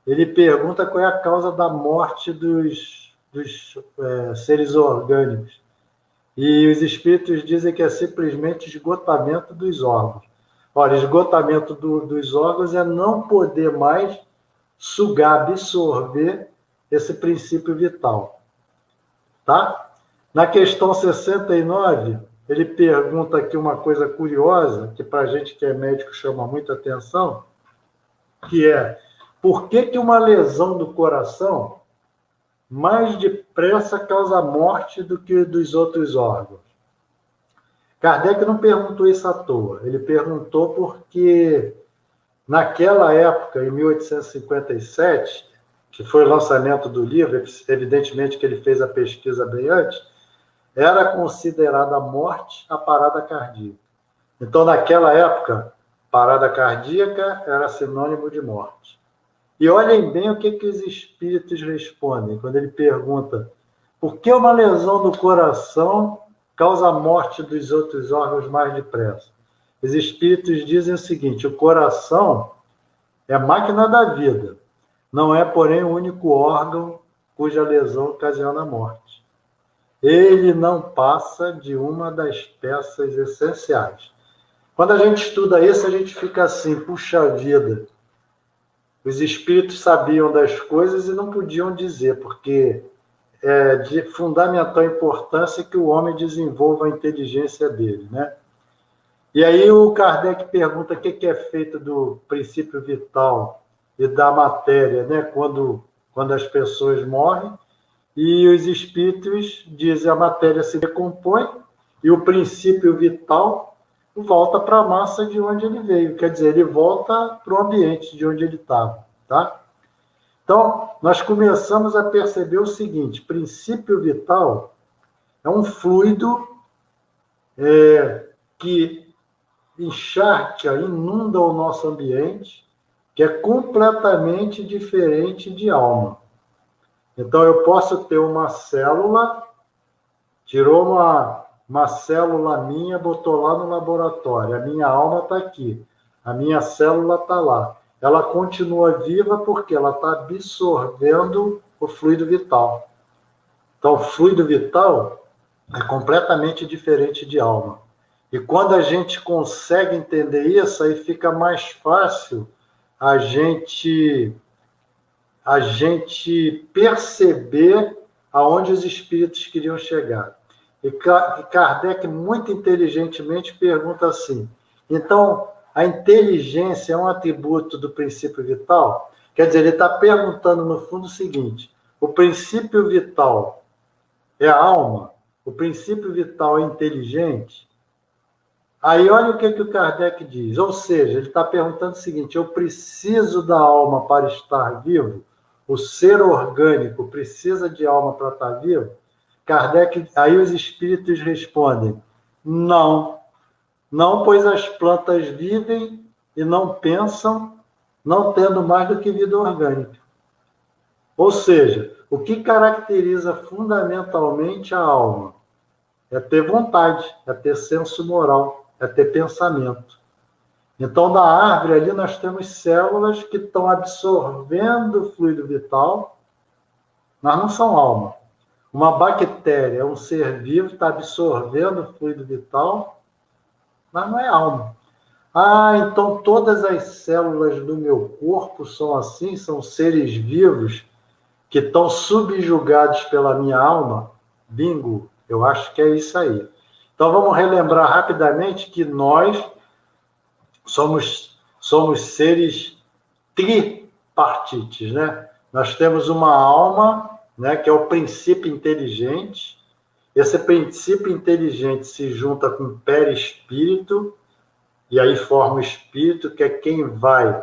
ele pergunta qual é a causa da morte dos seres orgânicos. E os espíritos dizem que é simplesmente esgotamento dos órgãos. Olha, esgotamento dos órgãos é não poder mais sugar, absorver esse princípio vital. Tá? Na questão 69, ele pergunta aqui uma coisa curiosa, que para a gente que é médico chama muita atenção, que é: por que uma lesão do coração mais depressa causa morte do que dos outros órgãos? Kardec não perguntou isso à toa. Ele perguntou porque, naquela época, em 1857, que foi o lançamento do livro, evidentemente que ele fez a pesquisa bem antes, era considerada a morte a parada cardíaca. Então, naquela época, parada cardíaca era sinônimo de morte. E olhem bem o que os espíritos respondem quando ele pergunta por que uma lesão do coração causa a morte dos outros órgãos mais depressa. Os espíritos dizem o seguinte: o coração é a máquina da vida, não é, porém, o único órgão cuja lesão ocasiona a morte. Ele não passa de uma das peças essenciais. Quando a gente estuda isso, a gente fica assim: puxa vida, os espíritos sabiam das coisas e não podiam dizer, porque é de fundamental importância que o homem desenvolva a inteligência dele, né? E aí o Kardec pergunta o que é feito do princípio vital e da matéria, né? Quando as pessoas morrem, e os espíritos dizem a matéria se decompõe e o princípio vital volta para a massa de onde ele veio, quer dizer, ele volta para o ambiente de onde ele estava, tá? Então, nós começamos a perceber o seguinte: princípio vital é um fluido que encharca, inunda o nosso ambiente, que é completamente diferente de alma. Então, eu posso ter uma célula, tirou uma célula minha, botou lá no laboratório, a minha alma está aqui, a minha célula está lá. Ela continua viva porque ela está absorvendo o fluido vital. Então, o fluido vital é completamente diferente de alma. E quando a gente consegue entender isso, aí fica mais fácil a gente perceber aonde os espíritos queriam chegar. E Kardec, muito inteligentemente, pergunta assim: então, a inteligência é um atributo do princípio vital? Quer dizer, ele está perguntando, no fundo, o seguinte: o princípio vital é a alma? O princípio vital é inteligente? Aí, olha o que o Kardec diz. Ou seja, ele está perguntando o seguinte: eu preciso da alma para estar vivo? O ser orgânico precisa de alma para estar vivo? Kardec, aí os espíritos respondem: não. Não, pois as plantas vivem e não pensam, não tendo mais do que vida orgânica. Ou seja, o que caracteriza fundamentalmente a alma é ter vontade, é ter senso moral, é ter pensamento. Então, da árvore ali nós temos células que estão absorvendo o fluido vital, mas não são alma. Uma bactéria é um ser vivo, está absorvendo o fluido vital, mas não é alma. Ah, então todas as células do meu corpo são assim, são seres vivos que estão subjugados pela minha alma? Bingo, eu acho que é isso aí. Então vamos relembrar rapidamente que nós somos seres tripartites, né? Nós temos uma alma, né, que é o princípio inteligente. Esse princípio inteligente se junta com o perispírito, e aí forma o espírito, que é quem vai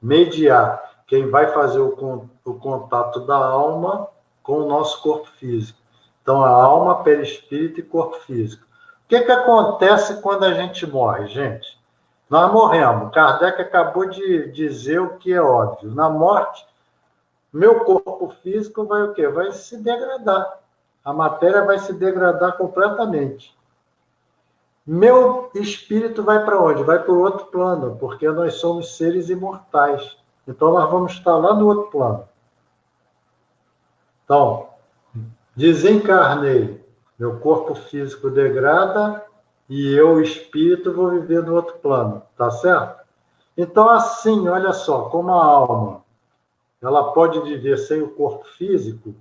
mediar, quem vai fazer o contato da alma com o nosso corpo físico. Então, a alma, perispírito e corpo físico. O que acontece quando a gente morre, gente? Nós morremos. Kardec acabou de dizer o que é óbvio. Na morte, meu corpo físico vai o quê? Vai se degradar. A matéria vai se degradar completamente. Meu espírito vai para onde? Vai para o outro plano, porque nós somos seres imortais. Então, nós vamos estar lá no outro plano. Então, desencarnei, meu corpo físico degrada e eu, o espírito, vou viver no outro plano. Tá certo? Então, assim, olha só, como a alma ela pode viver sem o corpo físico,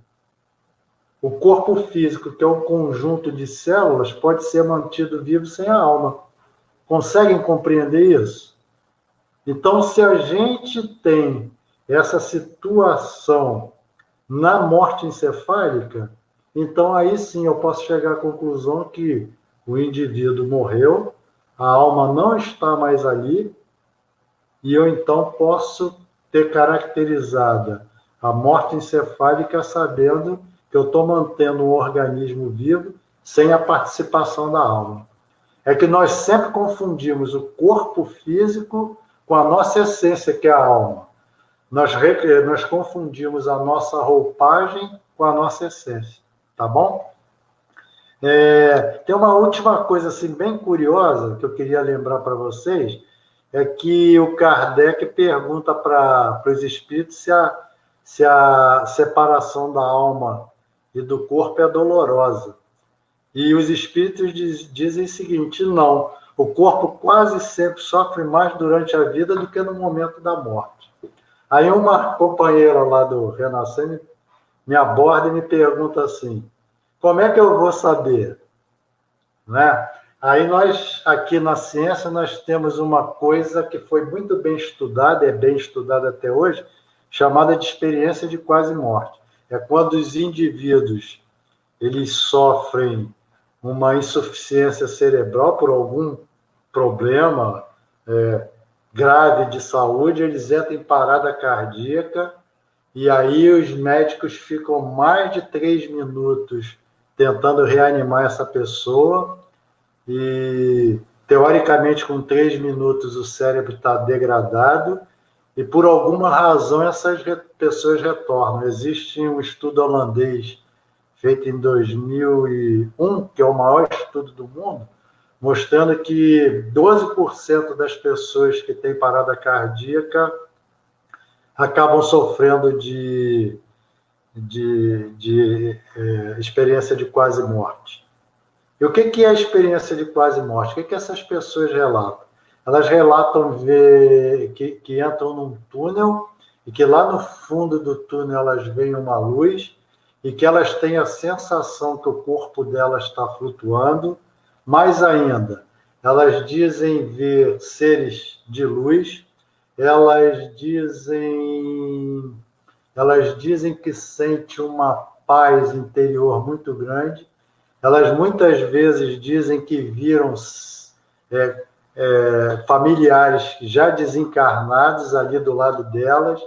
o corpo físico, que é um conjunto de células, pode ser mantido vivo sem a alma. Conseguem compreender isso? Então, se a gente tem essa situação na morte encefálica, então aí sim eu posso chegar à conclusão que o indivíduo morreu, a alma não está mais ali, e eu então posso ter caracterizada a morte encefálica sabendo que eu estou mantendo um organismo vivo sem a participação da alma. É que nós sempre confundimos o corpo físico com a nossa essência, que é a alma. Nós confundimos a nossa roupagem com a nossa essência, tá bom? Tem uma última coisa assim, bem curiosa que eu queria lembrar para vocês, é que o Kardec pergunta para os espíritos se a separação da alma e do corpo é dolorosa. E os espíritos dizem o seguinte: não, o corpo quase sempre sofre mais durante a vida do que no momento da morte. Aí uma companheira lá do Renascer me aborda e me pergunta assim: como é que eu vou saber? Né? Aí nós, aqui na ciência, nós temos uma coisa que foi muito bem estudada, é bem estudada até hoje, chamada de experiência de quase morte. É quando os indivíduos eles sofrem uma insuficiência cerebral por algum problema grave de saúde, eles entram em parada cardíaca e aí os médicos ficam mais de 3 minutos tentando reanimar essa pessoa e, teoricamente, com 3 minutos o cérebro está degradado e, por alguma razão, essas pessoas retornam. Existe um estudo holandês feito em 2001, que é o maior estudo do mundo, mostrando que 12% das pessoas que têm parada cardíaca acabam sofrendo de experiência de quase morte. E o que é a experiência de quase morte? O que essas pessoas relatam? Elas relatam que entram num túnel e que lá no fundo do túnel elas veem uma luz e que elas têm a sensação que o corpo delas está flutuando. Mais ainda, elas dizem ver seres de luz, elas dizem que sentem uma paz interior muito grande, elas muitas vezes dizem que viram familiares já desencarnados ali do lado delas,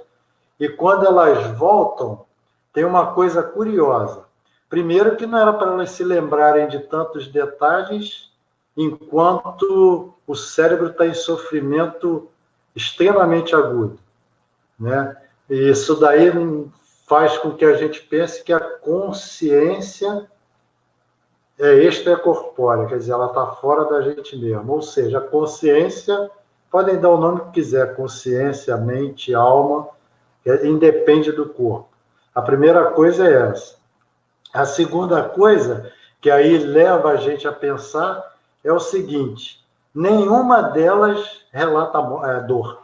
e quando elas voltam, tem uma coisa curiosa. Primeiro, que não era para elas se lembrarem de tantos detalhes enquanto o cérebro está em sofrimento extremamente agudo, né? E isso daí faz com que a gente pense que a consciência é extracorpórea, quer dizer, ela está fora da gente mesmo. Ou seja, a consciência, podem dar o nome que quiser, consciência, mente, alma, independe do corpo. A primeira coisa é essa. A segunda coisa, que aí leva a gente a pensar, é o seguinte: nenhuma delas relata dor.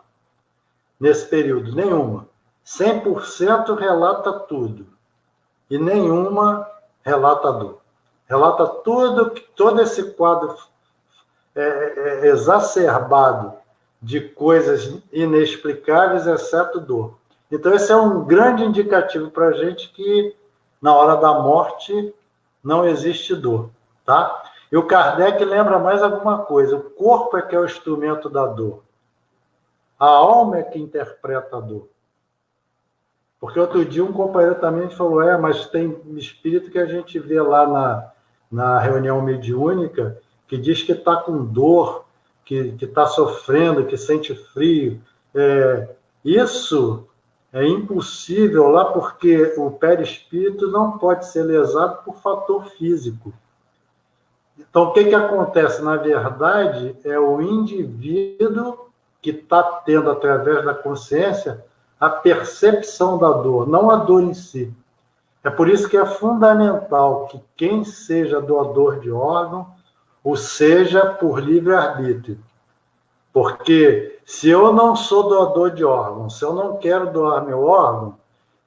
Nesse período, nenhuma. 100% relata tudo. E nenhuma relata dor. Relata tudo, todo esse quadro exacerbado de coisas inexplicáveis, exceto dor. Então, esse é um grande indicativo para a gente que, na hora da morte, não existe dor. Tá? E o Kardec lembra mais alguma coisa. O corpo é que é o instrumento da dor. A alma é que interpreta a dor. Porque outro dia um companheiro também falou, mas tem espírito que a gente vê lá na reunião mediúnica que diz que está com dor, que está sofrendo, que sente frio. Isso é impossível lá porque o perispírito não pode ser lesado por fator físico. Então, o que acontece? Na verdade, é o indivíduo que está tendo, através da consciência, a percepção da dor, não a dor em si. É por isso que é fundamental que quem seja doador de órgão, o seja por livre-arbítrio. Porque se eu não sou doador de órgão, se eu não quero doar meu órgão,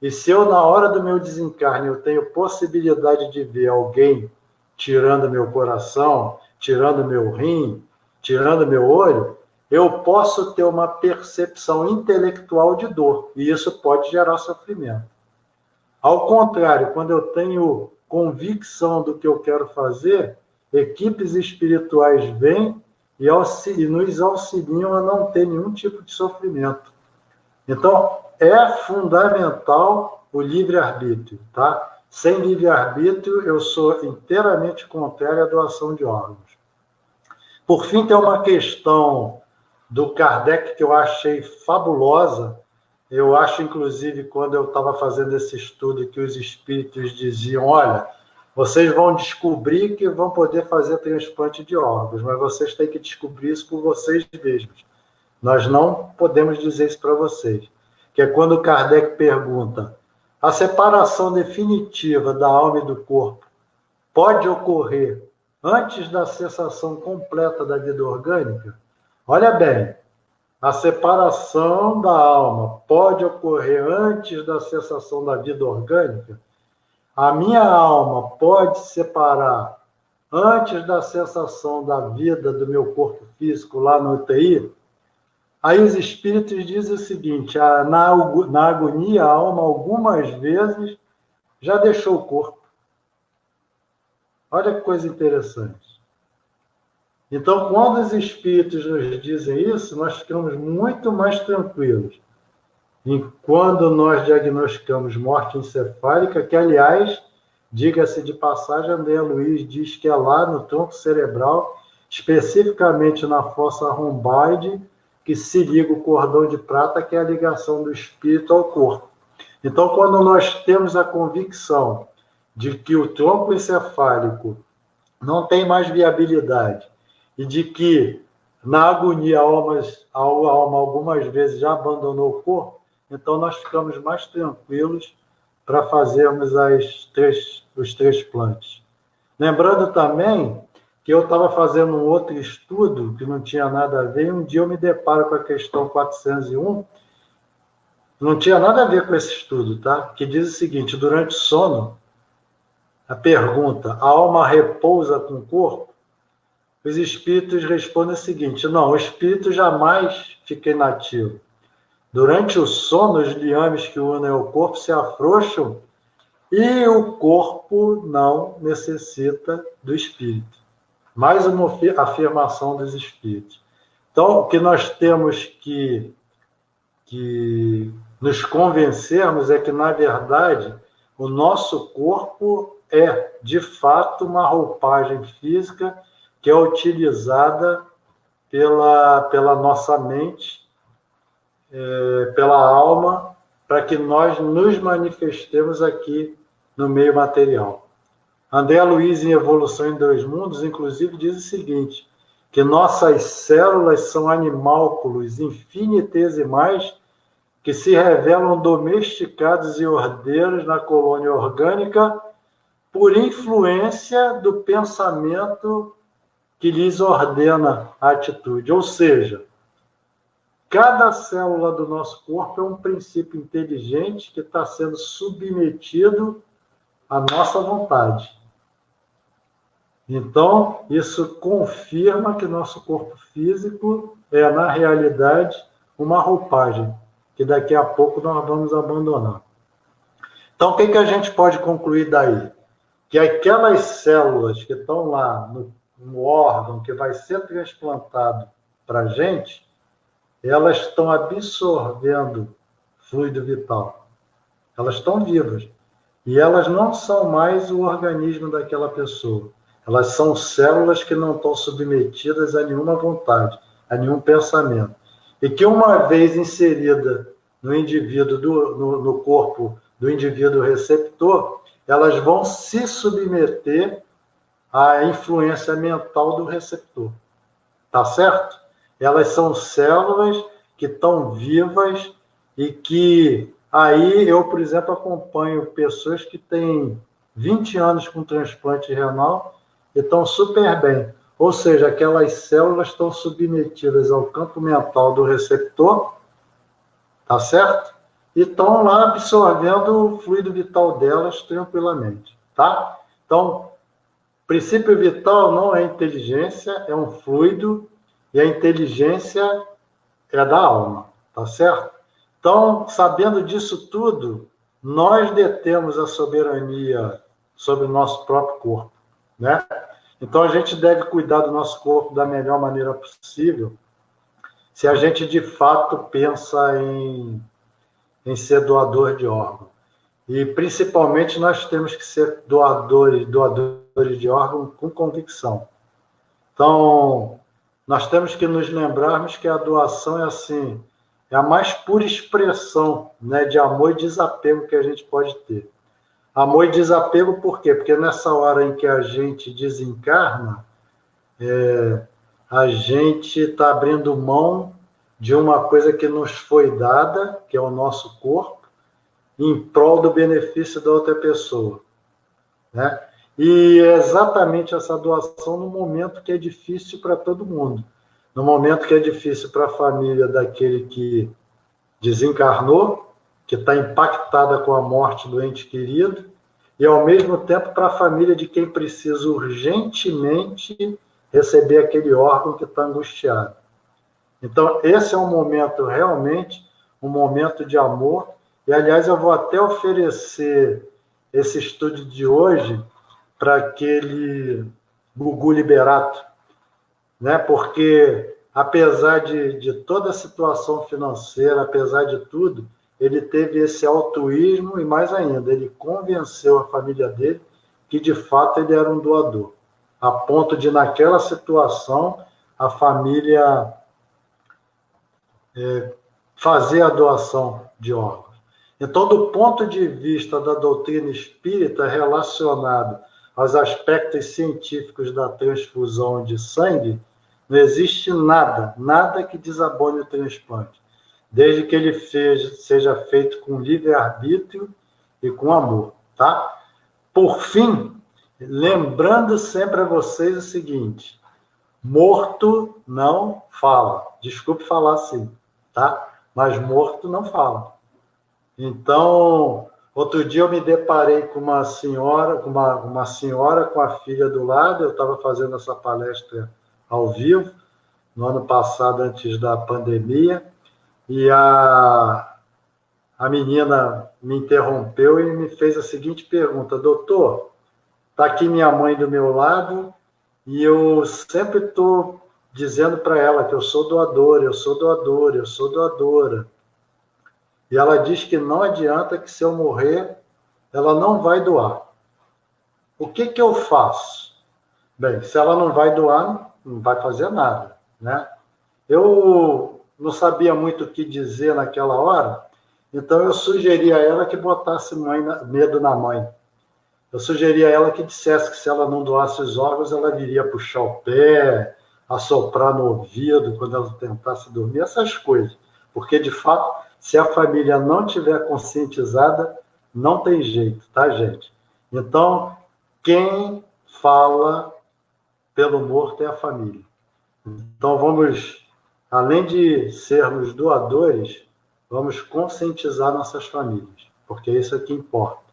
e se eu, na hora do meu desencarne, eu tenho possibilidade de ver alguém tirando meu coração, tirando meu rim, tirando meu olho, eu posso ter uma percepção intelectual de dor, e isso pode gerar sofrimento. Ao contrário, quando eu tenho convicção do que eu quero fazer, equipes espirituais vêm e nos auxiliam a não ter nenhum tipo de sofrimento. Então, é fundamental o livre-arbítrio, tá? Sem livre-arbítrio, eu sou inteiramente contrário à doação de órgãos. Por fim, tem uma questão do Kardec que eu achei fabulosa. Eu acho, inclusive, quando eu estava fazendo esse estudo, que os espíritos diziam, olha, vocês vão descobrir que vão poder fazer transplante de órgãos, mas vocês têm que descobrir isso por vocês mesmos. Nós não podemos dizer isso para vocês. Que é quando o Kardec pergunta, a separação definitiva da alma e do corpo pode ocorrer antes da cessação completa da vida orgânica? Olha bem, a separação da alma pode ocorrer antes da cessação da vida orgânica? A minha alma pode se separar antes da cessação da vida do meu corpo físico lá no UTI? Aí os espíritos dizem o seguinte, na agonia a alma algumas vezes já deixou o corpo. Olha que coisa interessante. Então, quando os espíritos nos dizem isso, nós ficamos muito mais tranquilos. E quando nós diagnosticamos morte encefálica, que, aliás, diga-se de passagem, André Luiz diz que é lá no tronco cerebral, especificamente na fossa romboide, que se liga o cordão de prata, que é a ligação do espírito ao corpo. Então, quando nós temos a convicção de que o tronco encefálico não tem mais viabilidade, e de que na agonia a alma algumas vezes já abandonou o corpo, então nós ficamos mais tranquilos para fazermos os transplantes. Lembrando também que eu estava fazendo um outro estudo que não tinha nada a ver, e um dia eu me deparo com a questão 401, não tinha nada a ver com esse estudo, tá? Que diz o seguinte, durante o sono, a pergunta, a alma repousa com o corpo? Os espíritos respondem o seguinte, não, o espírito jamais fica inativo. Durante o sono, os liames que unem o corpo se afrouxam e o corpo não necessita do espírito. Mais uma afirmação dos espíritos. Então, o que nós temos que nos convencermos é que, na verdade, o nosso corpo é, de fato, uma roupagem física que é utilizada pela nossa mente, pela alma, para que nós nos manifestemos aqui no meio material. André Luiz, em Evolução em Dois Mundos, inclusive, diz o seguinte, que nossas células são animálculos infinitesimais que se revelam domesticados e herdeiros na colônia orgânica por influência do pensamento que lhes ordena a atitude. Ou seja, cada célula do nosso corpo é um princípio inteligente que está sendo submetido à nossa vontade. Então, isso confirma que nosso corpo físico é, na realidade, uma roupagem, que daqui a pouco nós vamos abandonar. Então, o que a gente pode concluir daí? Que aquelas células que estão lá no órgão que vai ser transplantado para a gente, elas estão absorvendo fluido vital. Elas estão vivas. E elas não são mais o organismo daquela pessoa. Elas são células que não estão submetidas a nenhuma vontade, a nenhum pensamento. E que uma vez inserida no indivíduo, no corpo do indivíduo receptor, elas vão se submeter à influência mental do receptor. Tá certo? Elas são células que estão vivas e que aí eu, por exemplo, acompanho pessoas que têm 20 anos com transplante renal e estão super bem. Ou seja, aquelas células estão submetidas ao campo mental do receptor, tá certo? E estão lá absorvendo o fluido vital delas tranquilamente, tá? Então, princípio vital não é inteligência, é um fluido, e a inteligência é da alma, tá certo? Então, sabendo disso tudo, nós detemos a soberania sobre o nosso próprio corpo, né? Então, a gente deve cuidar do nosso corpo da melhor maneira possível, se a gente, de fato, pensa em ser doador de órgão. E, principalmente, nós temos que ser doadores de órgão com convicção. Então, nós temos que nos lembrarmos que a doação é assim, é a mais pura expressão, né, de amor e desapego que a gente pode ter. Amor e desapego por quê? Porque nessa hora em que a gente desencarna, a gente está abrindo mão de uma coisa que nos foi dada, que é o nosso corpo, em prol do benefício da outra pessoa, né? E é exatamente essa doação no momento que é difícil para todo mundo. No momento que é difícil para a família daquele que desencarnou, que está impactada com a morte do ente querido, e ao mesmo tempo para a família de quem precisa urgentemente receber aquele órgão que está angustiado. Então, esse é um momento realmente, um momento de amor, e aliás eu vou até oferecer esse estudo de hoje para aquele Gugu Liberato, né? Porque apesar de toda a situação financeira, apesar de tudo, ele teve esse altruísmo e mais ainda, ele convenceu a família dele que de fato ele era um doador, a ponto de naquela situação a família fazer a doação de órgãos. Então, do ponto de vista da doutrina espírita relacionado aos aspectos científicos da transfusão de sangue, não existe nada que desabone o transplante, desde que ele seja feito com livre-arbítrio e com amor, tá? Por fim, lembrando sempre a vocês o seguinte: morto não fala. Desculpe falar assim, tá? Mas morto não fala. Então, outro dia eu me deparei com uma senhora, com a filha do lado. Eu estava fazendo essa palestra ao vivo no ano passado, antes da pandemia, e a menina me interrompeu e me fez a seguinte pergunta: doutor, está aqui minha mãe do meu lado e eu sempre estou dizendo para ela que eu sou doadora, eu sou doadora, eu sou doadora. E ela diz que não adianta, que se eu morrer, ela não vai doar. O que eu faço? Bem, se ela não vai doar, não vai fazer nada, né? Eu não sabia muito o que dizer naquela hora, então eu sugeri a ela que botasse medo na mãe. Eu sugeri a ela que dissesse que se ela não doasse os órgãos, ela viria puxar o pé, assoprar no ouvido quando ela tentasse dormir, essas coisas. Porque, de fato, se a família não tiver conscientizada, não tem jeito, tá, gente? Então, quem fala pelo morto é a família. Então, vamos, além de sermos doadores, vamos conscientizar nossas famílias, porque isso é que importa,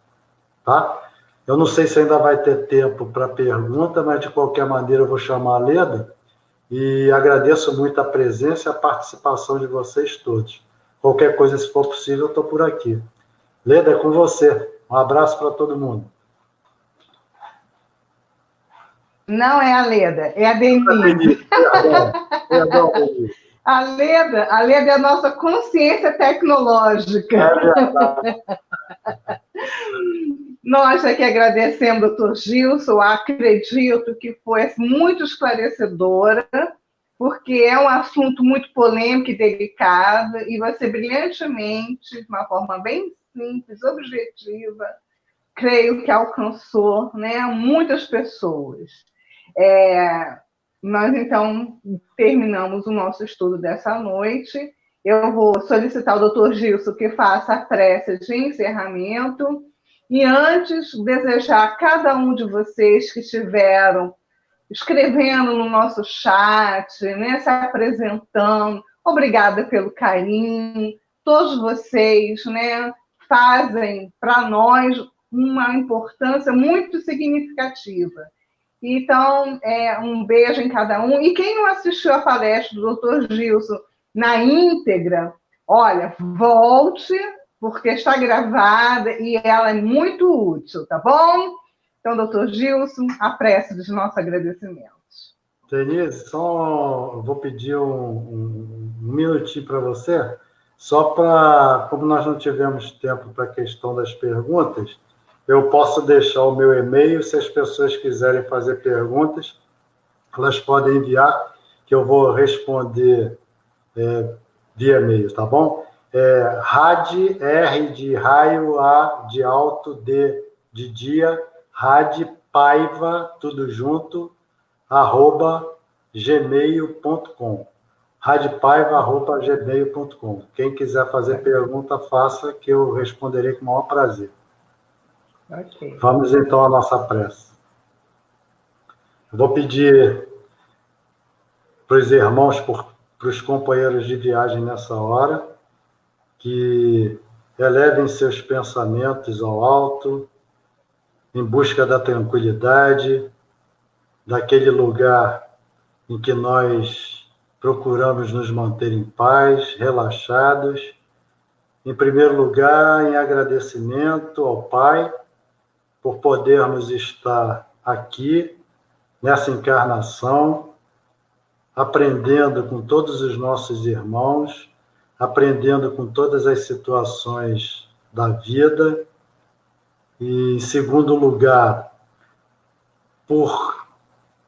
tá? Eu não sei se ainda vai ter tempo para pergunta, mas de qualquer maneira eu vou chamar a Leda e agradeço muito a presença e a participação de vocês todos. Qualquer coisa, se for possível, eu estou por aqui. Leda, é com você. Um abraço para todo mundo. Não é a Leda, é a Denise. Perdão, Denise. A Leda é a nossa consciência tecnológica. É verdade. Nós aqui agradecemos, doutor Gilson, acredito que foi muito esclarecedora, porque é um assunto muito polêmico e delicado, e você brilhantemente, de uma forma bem simples, objetiva, creio que alcançou, né, muitas pessoas. Nós, então, terminamos o nosso estudo dessa noite. Eu vou solicitar ao doutor Gilson que faça a prece de encerramento. E antes, desejar a cada um de vocês que estiveram escrevendo no nosso chat, né, se apresentando, obrigada pelo carinho. Todos vocês, né, fazem para nós uma importância muito significativa. Então, um beijo em cada um. E quem não assistiu a palestra do Dr. Gilson na íntegra, olha, volte, porque está gravada e ela é muito útil, tá bom? Então, Dr. Gilson, a prece dos nossos agradecimentos. Denise, só vou pedir um minutinho para você, só para, como nós não tivemos tempo para a questão das perguntas, eu posso deixar o meu e-mail, se as pessoas quiserem fazer perguntas, elas podem enviar, que eu vou responder via e-mail, tá bom? R de raio, A de alto, D de dia, radpaiva, tudo junto, @gmail.com. radpaiva@gmail.com. Quem quiser fazer pergunta, faça, que eu responderei com o maior prazer. Okay. Vamos então à nossa prece. Eu vou pedir para os irmãos, para os companheiros de viagem nessa hora, que elevem seus pensamentos ao alto, em busca da tranquilidade, daquele lugar em que nós procuramos nos manter em paz, relaxados. Em primeiro lugar, em agradecimento ao Pai, por podermos estar aqui, nessa encarnação, aprendendo com todos os nossos irmãos, aprendendo com todas as situações da vida. E, em segundo lugar, por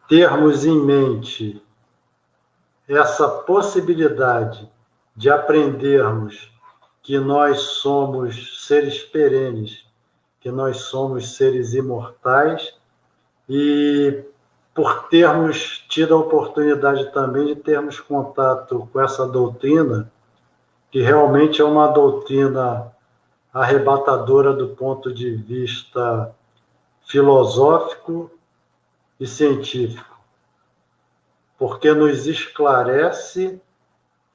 termos em mente essa possibilidade de aprendermos que nós somos seres perenes, que nós somos seres imortais, e por termos tido a oportunidade também de termos contato com essa doutrina, que realmente é uma doutrina arrebatadora do ponto de vista filosófico e científico, porque nos esclarece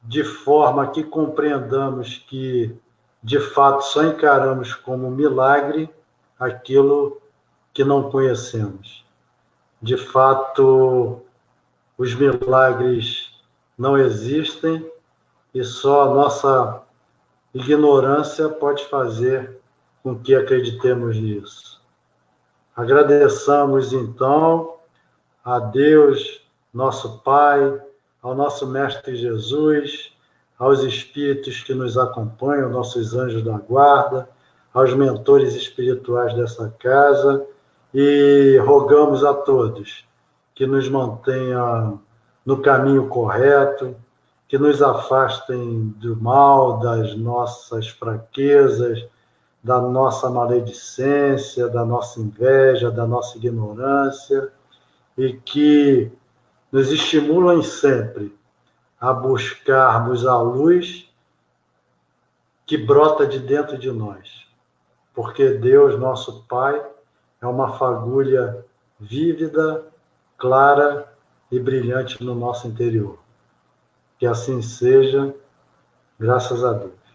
de forma que compreendamos que, de fato, só encaramos como milagre aquilo que não conhecemos. De fato, os milagres não existem e só a nossa ignorância pode fazer com que acreditemos nisso. Agradeçamos, então, a Deus, nosso Pai, ao nosso Mestre Jesus, aos espíritos que nos acompanham, nossos anjos da guarda, aos mentores espirituais dessa casa, e rogamos a todos que nos mantenham no caminho correto, que nos afastem do mal, das nossas fraquezas, da nossa maledicência, da nossa inveja, da nossa ignorância, e que nos estimulem sempre a buscarmos a luz que brota de dentro de nós. Porque Deus, nosso Pai, é uma fagulha vívida clara e brilhante no nosso interior. Que assim seja, graças a Deus.